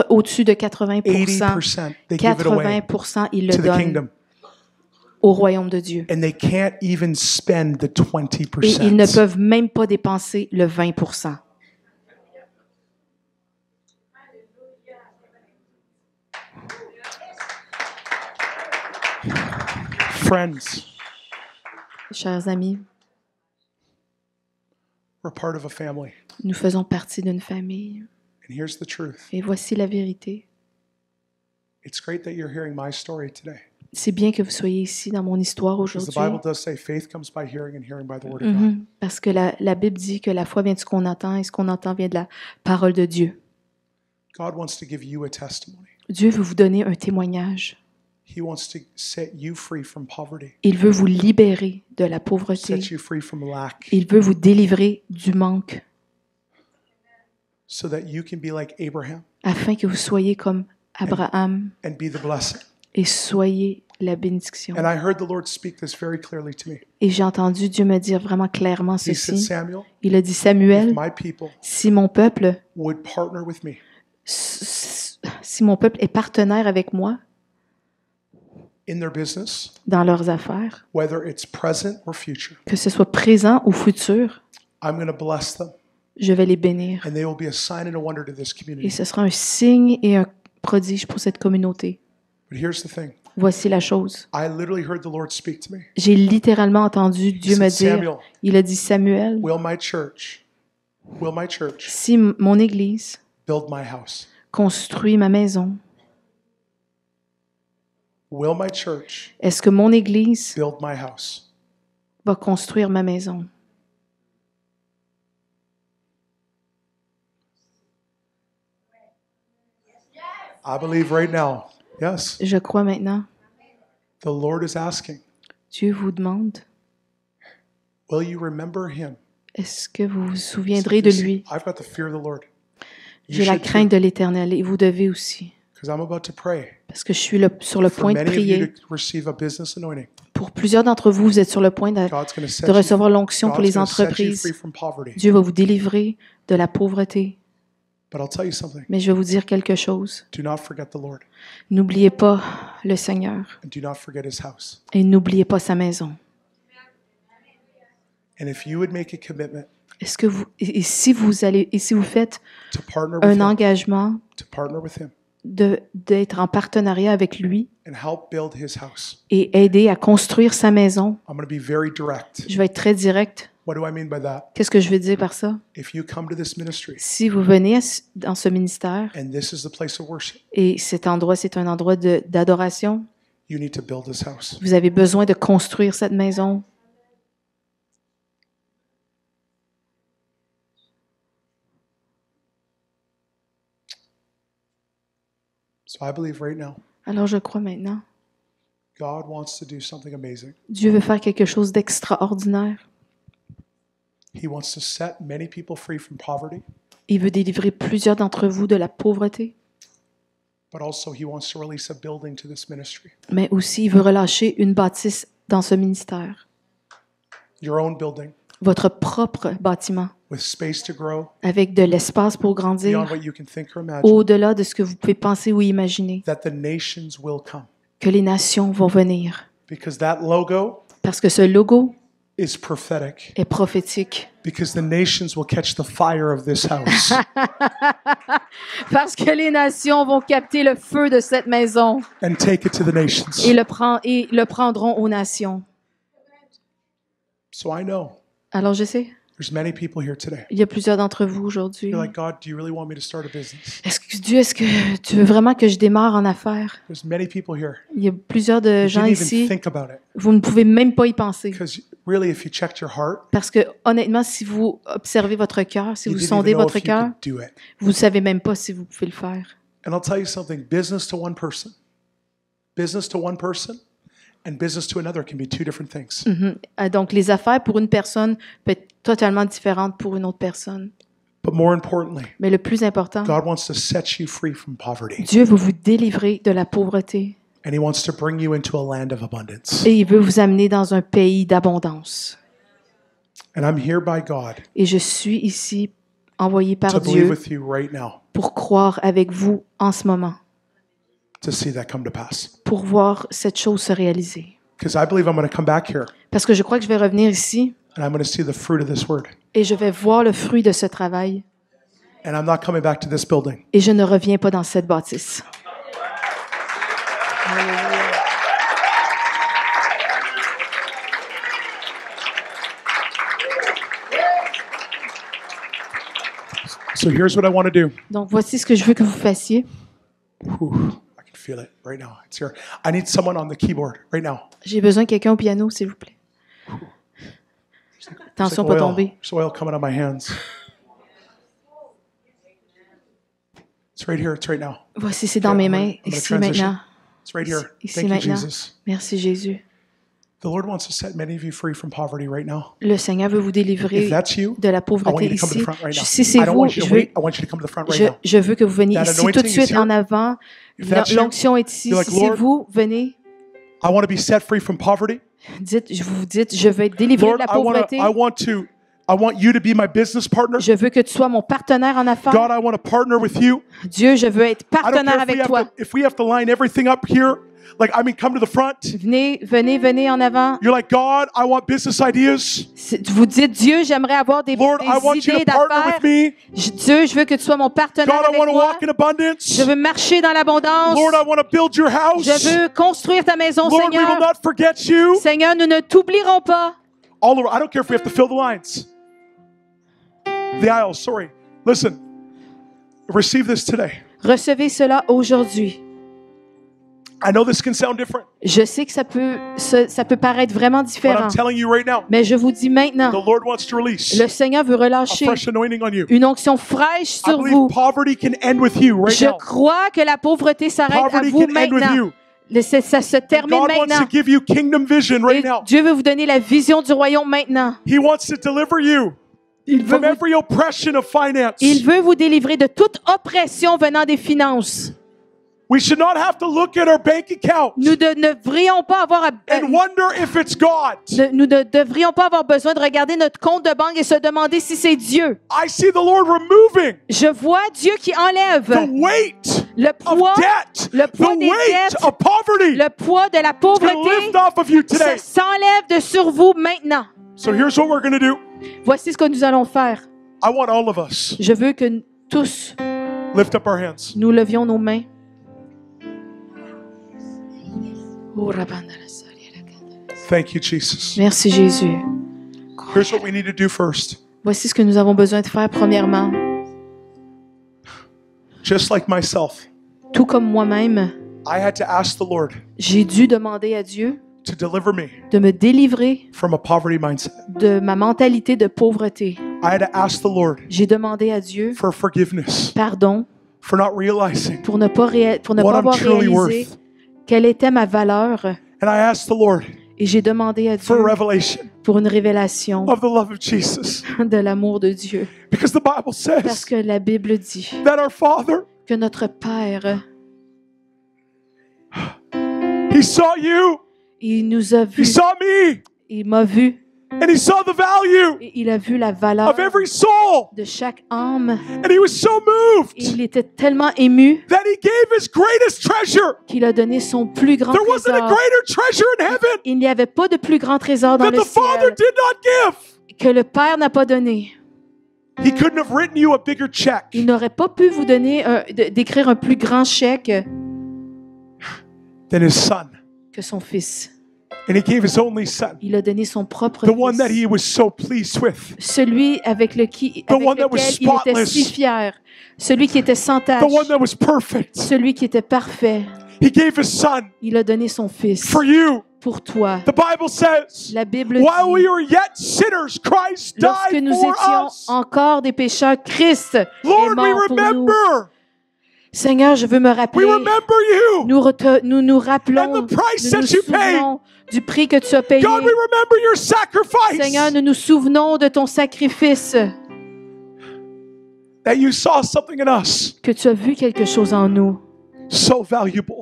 au-dessus de 80%. 80%. They give it away 80%, ils le to the donnent kingdom. au royaume de Dieu. And they can't even spend the Et ils ne 20%. peuvent même pas dépenser le 20%. Friends, Chers amis, we're part of a family. nous faisons partie d'une famille. And here's the truth. Et voici la vérité. It's great that you're hearing my story today. C'est bien que vous soyez ici dans mon histoire Because the Bible aujourd'hui. does say faith comes by hearing and hearing by the word of God. Parce que la Bible dit que la foi vient de ce qu'on entend et ce qu'on entend vient de la parole de Dieu. God wants to give you a testimony. Dieu veut vous donner un témoignage. He wants to set you free from poverty, Il veut vous libérer de la pauvreté. set you free from lack, Il veut vous délivrer du manque so that you can be like Abraham afin que vous soyez comme Abraham and be the blessing. et soyez la bénédiction. And I heard the Lord speak this very clearly to me. Et j'ai entendu Dieu me dire vraiment clairement He said, ceci. Samuel, Il a dit, if Samuel, my people si mon peuple, would partner with me, si mon peuple est partenaire avec moi in their business, dans leurs affaires, whether it's present or future, que ce soit présent ou futur, I'm going to bless them, je vais les bénir. and they will be a sign and a wonder to this Et community. ce sera un signe et un prodige pour cette communauté. But here's the thing. Voici la chose. I literally heard the Lord speak to me. J'ai littéralement entendu He Dieu me said, dire, Samuel, il a dit, Samuel, will my church si mon Église build my house? construit ma maison, Will my church est-ce que mon Église build my house? va construire ma maison? I believe right now, yes, Je crois maintenant, the Lord is asking, Dieu vous demande, will you remember him? est-ce que vous vous souviendrez de lui? I've got the fear of the Lord. You J'ai la should crainte de l'Éternel et vous devez aussi, because I'm about to pray parce que je suis sur le for point de many of you prier. to receive a business anointing. Pour plusieurs d'entre vous, vous êtes sur le point God's going to set de you, recevoir l'onction pour God's les gonna set you entreprises. free from poverty. Dieu va vous délivrer de la pauvreté. But I'll tell you something. Mais je vais vous dire quelque chose. Do not forget the Lord, N'oubliez pas le Seigneur and do not forget his house. et n'oubliez pas sa maison. And if you would make a commitment Est-ce que et si vous faites to partner with un him, engagement d'être en partenariat avec lui and help build his house, et aider à construire sa maison, I'm going to be very direct. je vais être très direct. What do I mean by that? Qu'est-ce que je veux dire par ça? If you come to this ministry Si vous venez dans ce ministère and this is the place of worship, et cet endroit, c'est un endroit d'adoration, you need to build this house. vous avez besoin de construire cette maison. So I believe right now, Alors je crois maintenant, God wants to do something amazing. Dieu veut faire quelque chose d'extraordinaire. He wants to set many people free from poverty, Il veut délivrer plusieurs d'entre vous de la pauvreté, but also he wants to release a building to this ministry. mais aussi il veut relâcher une bâtisse dans ce ministère. Your own building Votre propre bâtiment, with space to grow avec de l'espace pour beyond grandir, what you can think or imagine, au-delà de ce que vous pouvez penser ou imaginer, that the nations will come. que les nations vont venir. Because that logo Parce que ce logo is prophetic. est prophétique. Because the nations will catch the fire of this house. Parce que les nations vont capter le feu de cette maison And take it to the nations. et le prendront aux nations. So I know Alors je sais, there's many people here today. il y a plusieurs d'entre vous aujourd'hui. You're like, God, do you really want me to start a business? Est-ce que tu veux vraiment que je démarre en affaires? There's many people here. Il y a plusieurs de You gens didn't even ici. think about it. Vous ne pouvez même pas y penser. Because really, if you checked your heart, Parce que honnêtement, si vous observez votre cœur, si you vous didn't sondez even know votre if you cœur, could do it. vous ne savez même pas si vous pouvez le faire. And I'll tell you something, business to one person and business to another can be two different things. Donc, les affaires pour une personne peuvent être totalement différentes pour une autre personne. But more importantly, Mais le plus important, God wants to set you free from poverty. Dieu veut vous délivrer de la pauvreté And he wants to bring you into a land of abundance. et il veut vous amener dans un pays d'abondance. And I'm here by God Et je suis ici envoyé to par believe Dieu with you right now pour croire avec vous en ce moment, to see that come to pass. pour voir cette chose se réaliser. Because I believe I'm going to come back here Parce que je crois que je vais revenir ici and I'm going to see the fruit of this word. et je vais voir le fruit de ce travail. And I'm not coming back to this building. Et je ne reviens pas dans cette bâtisse. So here's what I want to do. Donc, voici ce que je veux que vous fassiez. Whew, I can feel it right now. It's here. I need someone on the keyboard right now. J'ai besoin de quelqu'un au piano, s'il vous plaît. Attention, pas tomber. There's oil coming on my hands. It's right here. It's right now. Voici, c'est dans mes mains, I'm gonna ici transition. maintenant. It's right here. Ici Thank you, maintenant. Jesus. Merci, Jésus. The Lord wants to set many of you free from poverty right now. Le Seigneur veut vous délivrer If that's you, de la I want pauvreté you to come to ici. the front right now. Si c'est I don't vous, want you je to veux, wait. I want you to come to the front right now. je veux que vous veniez That ici anointing tout de is suite here. en avant. If that's you, L'onction est ici. you're like, Si c'est Lord, vous, venez. I want to be set free from poverty. Vous dites, je veux être délivré Lord, de la pauvreté. I want you to be my business partner. Je veux que tu sois mon partenaire en affaires. God, I want to partner with you. Dieu, je veux être I don't partenaire care avec toi. if we have to line everything up here. Come to the front. Venez en avant. You're like, God, I want business ideas. Vous dites, Dieu, j'aimerais avoir des Lord, I want you idées to partner d'affaires. with me. Dieu, je veux que tu sois mon partenaire God, I avec want to moi. walk in abundance. Je veux marcher dans l'abondance. Lord, I want to build your house. Je veux construire ta maison, Lord, we will Seigneur. not forget you. Seigneur, nous ne t'oublierons pas. All over. I don't care if we have to fill the lines. The aisles, sorry. Listen. Receive this today. Recevez cela aujourd'hui. I know this can sound different, Je sais que ça peut paraître vraiment but différent. I'm telling you right now, Mais je vous dis the maintenant, Lord wants to release le Seigneur veut a relâcher fresh anointing on you. une onction fraîche I sur believe vous. poverty can end with you right Je now. crois que la pauvreté s'arrête à Poverty vous can end with maintenant. you. Ça se termine God wants to maintenant. give you kingdom vision right Et now. Dieu veut vous donner la vision du royaume maintenant. He wants to deliver you Il veut from vous, every oppression of finance. il veut vous délivrer de toute oppression venant des finances. We should not have to look at our bank account Nous ne devrions pas avoir and wonder if it's God. nous ne devrions pas avoir besoin de regarder notre compte de banque et se demander si c'est Dieu. I see the Lord removing Je vois Dieu qui enlève the weight le poids, of debt, le poids the des weight dettes, of poverty le poids de la to lift pauvreté. off of you Ça today. s'enlève de sur vous maintenant. So here's what we're going to do. Voici ce que nous allons faire. I want all of us Je veux que tous lift up our hands. nous levions nos mains. Thank you, Jesus. Merci Jésus. Here's what we need to do first. Voici ce que nous avons besoin de faire premièrement. Just like myself, Tout comme moi-même, I had to ask the Lord j'ai dû demander à Dieu to deliver me de me délivrer from a poverty mindset. de ma mentalité de pauvreté. I had to ask the Lord J'ai demandé à Dieu for forgiveness, pardon for not realizing pour ne pas what I'm avoir truly réalisé worth. quelle était ma valeur. And I asked the Lord Et j'ai demandé à for Dieu a revelation pour une révélation of the love of Jesus. de l'amour de Dieu. Because the Bible Parce says que la Bible dit that our Father, que notre Père, He saw you, il nous a He vus, saw me, il m'a vu, and He saw the value et il a vu la valeur of every soul. de chaque âme. And He was so moved Il était tellement ému that He gave His greatest treasure. qu'il a donné son plus grand There wasn't a trésor. greater treasure in heaven Il n'y avait pas de plus grand trésor dans that le the Father ciel did not give. que le Père n'a pas donné. He couldn't have written you a bigger check Il n'aurait pas pu vous donner d'écrire un plus grand chèque than His Son. que son Fils. And he gave his only son, Il a donné son propre the one that fils, he was so pleased with, celui avec one that was lequel il était spotless, si fier, celui qui était sans tache, the one that was perfect. celui qui était parfait. He gave his son Il a donné son fils for you. pour toi. The Bible says, La Bible while we dit, were yet sinners, Christ lorsque died nous for étions us. encore des pécheurs, Christ est Lord, we mort pour nous. remember. Seigneur, je veux me We rappeler, remember you. nous rappelons, And the price nous nous that you paid. souvenons du prix que tu as payé. God, we remember your sacrifice. Seigneur, nous nous souvenons de ton sacrifice, That you saw something in us que tu as vu quelque chose en nous so valuable,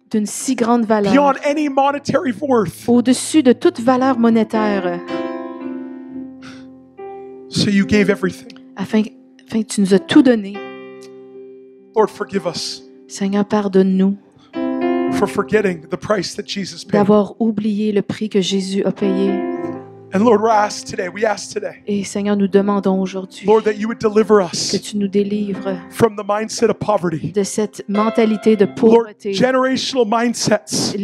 d'une si grande valeur, beyond any monetary worth. au-dessus de toute valeur monétaire, So you gave everything. afin que tu nous as tout donné. Lord, forgive us Seigneur, pardonne-nous for forgetting the price that Jesus paid. d'avoir oublié le prix que Jésus a payé. And Lord, we ask today, Et Seigneur, nous demandons aujourd'hui Lord, that you would deliver que us tu nous délivres from the mindset of poverty. de cette mentalité de Lord, pauvreté. generational mindsets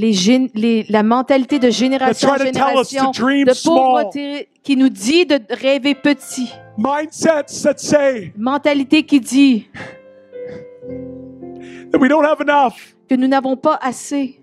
La mentalité de génération en that try to tell us to génération dream de small. pauvreté qui nous dit de rêver petit. Mindsets that say Mentalité qui dit that we don't have enough, que nous n'avons pas assez,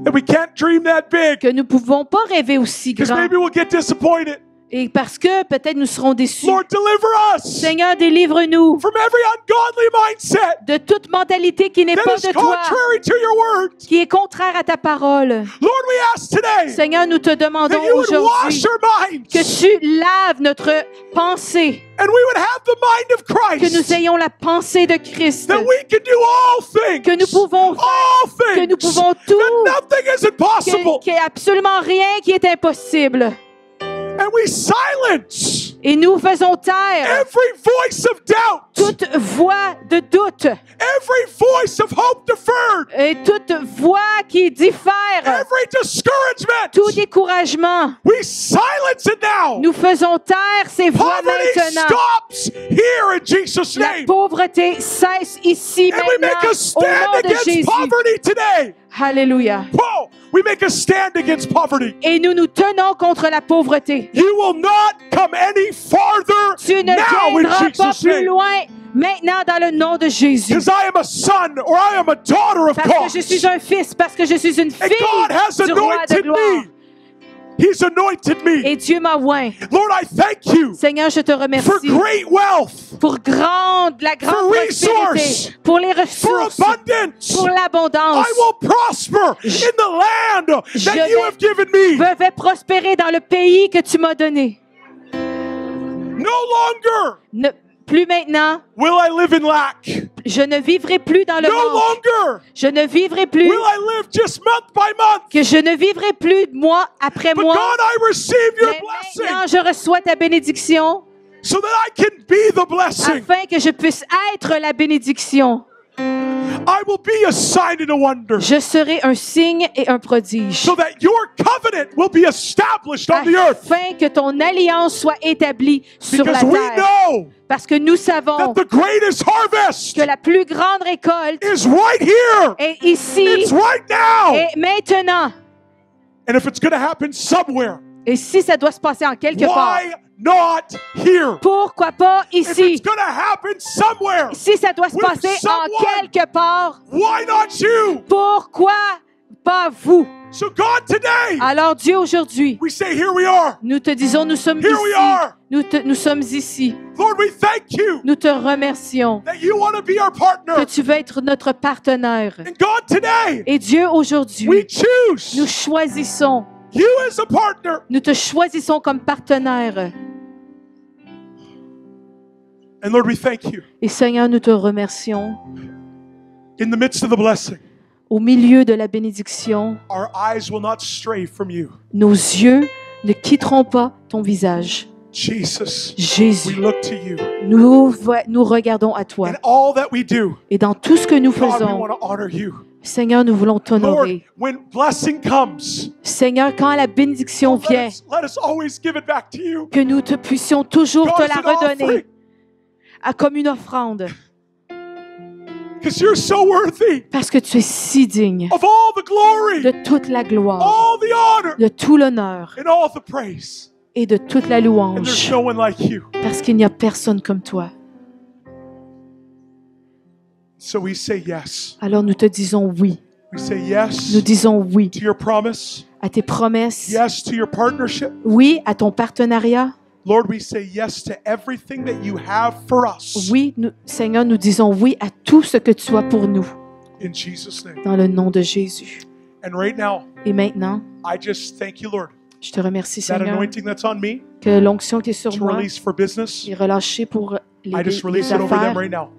that we can't dream that big, que nous ne pouvons pas rêver aussi because grand. maybe we'll get disappointed. Et parce que peut-être nous serons déçus. Lord, deliver us Seigneur, délivre-nous from every ungodly mindset de toute mentalité qui n'est pas that is de toi, contrary to your word. qui est contraire à ta parole. Lord, we ask today Seigneur, nous te demandons that you would wash aujourd'hui our minds que tu laves notre pensée, and we would have the mind of que nous Christ, ayons la pensée de Christ, that we can do all things, que nous pouvons all que nous things, pouvons tout, that nothing is impossible, qu'il n'y a absolument rien qui est impossible. and we silence Et nous faisons taire every voice of doubt, toute voix de doute every voice of hope deferred, et toute voix qui diffère, every discouragement. tout découragement. We silence it now. Nous faisons taire ces voix Poverty maintenant. stops here in Jesus' La name. pauvreté cesse ici And we make maintenant a au stand nom de against Jésus. poverty today. Alléluia. Whoa, we make a stand against poverty. Et nous nous tenons contre la pauvreté. You will not come any farther Tu ne now in viendras pas Jesus' plus name. loin maintenant dans le nom de Jésus. Because I am a son or I am a daughter of Parce God. que je suis un fils, parce que je suis une And God has fille du roi de anointed gloire. me. He's anointed me. Et Dieu m'a oint. Lord, I thank you Seigneur, je te for remercie great wealth, pour la grande for prospérité, resource, pour les for ressources, abundance. pour l'abondance. I will prosper in the land that je you have given me. Je vais prospérer dans le pays que tu m'as donné. No longer Plus maintenant, will I live in lack. je ne vivrai plus dans le No manque. longer Je ne vivrai plus, will I live just month by month. que je ne vivrai plus mois après But mois. God, I receive your Mais blessing maintenant, je reçois ta bénédiction so that I can be the blessing. afin que je puisse être la bénédiction. I will be a sign and a wonder Je serai un signe et un prodige. so that your covenant will be established on the earth. Afin que ton alliance soit établie sur la Because we terre. know Parce que nous savons that the greatest harvest que la plus grande récolte is right here. est ici It's right now. et maintenant. And if it's going to happen somewhere, Et si ça doit se passer en quelque part, why not here? pourquoi pas If ici? it's going to happen somewhere, Si ça doit se with passer en someone, quelque part, why not you? pourquoi pas vous? So God, today, Alors Dieu, aujourd'hui, we say, here we are. nous te disons, nous sommes Here we ici. are. Nous sommes ici. Lord, we thank you Nous te remercions that you want to be our que partner. tu veux être notre partenaire. And God, today, Et Dieu, we aujourd'hui, nous choose choisissons, you as a partner. nous te choisissons comme partenaire. And Lord, we thank you Et Seigneur, nous te remercions. in the midst of the blessing. Au milieu de la bénédiction, Our eyes will not stray from you. nos yeux ne quitteront pas ton visage. Jesus, we Jésus, look to you. nous regardons à toi. In all that we do, Et dans tout ce que nous God, we faisons, want to honor you. Seigneur, nous voulons Lord, t'honorer. when blessing comes, Seigneur, quand la bénédiction vient, let us always give it back to you. que nous te puissions toujours God, te as la an offering. redonner comme une offrande. Because you're so worthy parce que tu es si digne of all the glory, de toute la gloire, all the honor, de tout l'honneur and all the praise. et de toute la And there's louange, no one like you. parce qu'il n'y a personne comme toi. So we say yes. Alors nous te disons oui. We say Nous yes disons oui to your promise. à tes promesses, Yes to your partnership. oui à ton partenariat. Lord, we say yes to everything that you have for us. Oui, Seigneur, nous disons oui à tout ce que tu as pour nous, In Jesus' name. dans le nom de Jésus. And right now, Et maintenant, I just thank you, Lord. je te remercie, That Seigneur, anointing that's on me que l'onction qui est sur to moi release for business, est relâchée pour I just release les it over them affaires. right now.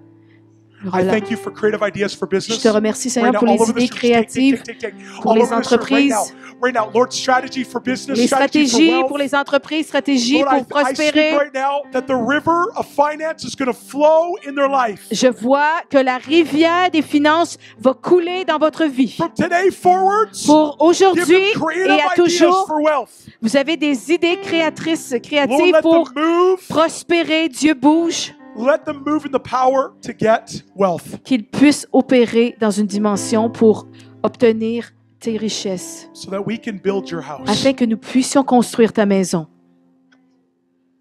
I thank you for creative ideas for Je business. te remercie, Seigneur, Right pour now, les all over idées this room, take, créatives, take. pour All les over this room, entreprises, right now, Lord, strategy for business, les strategy for stratégies wealth. pour les entreprises, stratégies Lord, pour I speak prospérer. right now that the river of finance is going to flow in their life. Je vois que la rivière des finances va couler dans votre vie. From today forwards, Pour give aujourd'hui them creative et à ideas toujours, for wealth. vous avez des idées Lord, créatives let pour them move. prospérer. Dieu bouge, Let them move in the power to get wealth qu'il puisse opérer dans une dimension pour obtenir tes richesses, so that we can build your house. afin que nous puissions construire ta maison,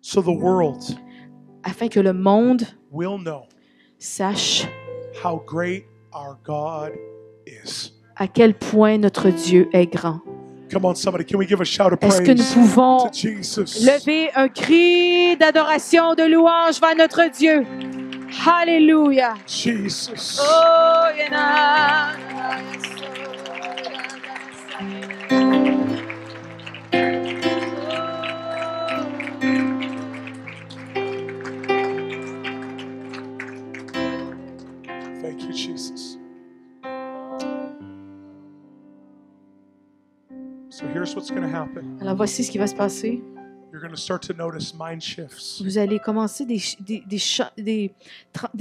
So the world afin que le monde will know sache how great our God is. à quel point notre Dieu est grand. Come on, somebody, can we give a shout of Est-ce que nous praise pouvons to Jesus? lever un cri d'adoration, de louange vers notre Dieu? Alléluia. Jesus. Oh, Thank you, Jesus. So here's what's going to happen. Alors voici ce qui va se passer. You're going to start to notice mind shifts. Vous allez commencer des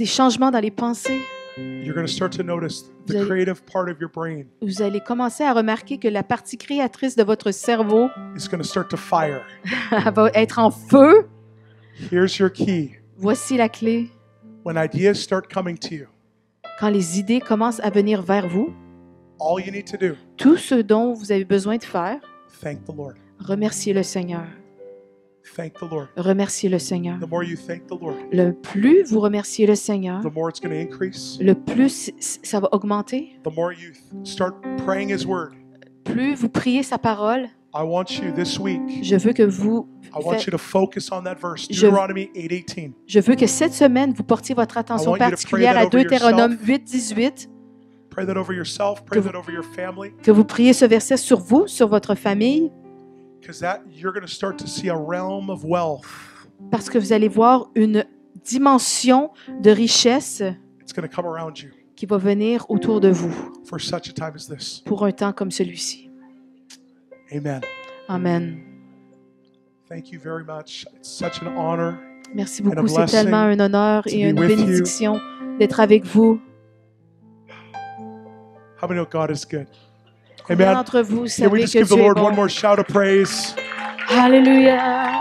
changements dans les pensées. You're going to start to notice Vous the allez- creative part of your brain Vous allez commencer à remarquer que la partie créatrice de votre cerveau is going to start to fire. va être en feu. Here's your key. Voici la clé. When ideas start coming to you, Quand les idées commencent à venir vers vous, all you need to do, tout ce dont vous avez besoin de faire, thank the Lord. remerciez le Seigneur. Thank the Lord. Remerciez le Seigneur. The more you thank the Lord, Le plus vous remerciez le Seigneur, the more it's going to increase. le plus ça va augmenter. The more you start praying His word. Plus vous priez sa parole, I want you this week, je veux que vous I want you to focus on that verse, Je- Deuteronomy 8:18. je veux que cette semaine vous portiez votre attention I want you to particulière pray à that over Deutéronome yourself. 8:18, Pray that over yourself, pray Que that over your family, que vous priez ce verset sur vous, sur votre famille, because that you're going to start to see a realm of wealth. parce que vous allez voir une dimension de richesse It's going to come around you qui va venir autour de vous for such a time as this. pour un temps comme celui-ci. Amen. Amen. Thank you very much. It's such an honor. Merci And a beaucoup. C'est blessing tellement un honneur to et be une with you. bénédiction d'être avec vous. How many know God is good? Combien Amen. d'entre vous Can we savez just que give the Dieu est Lord one bon? more shout of praise? Alléluia.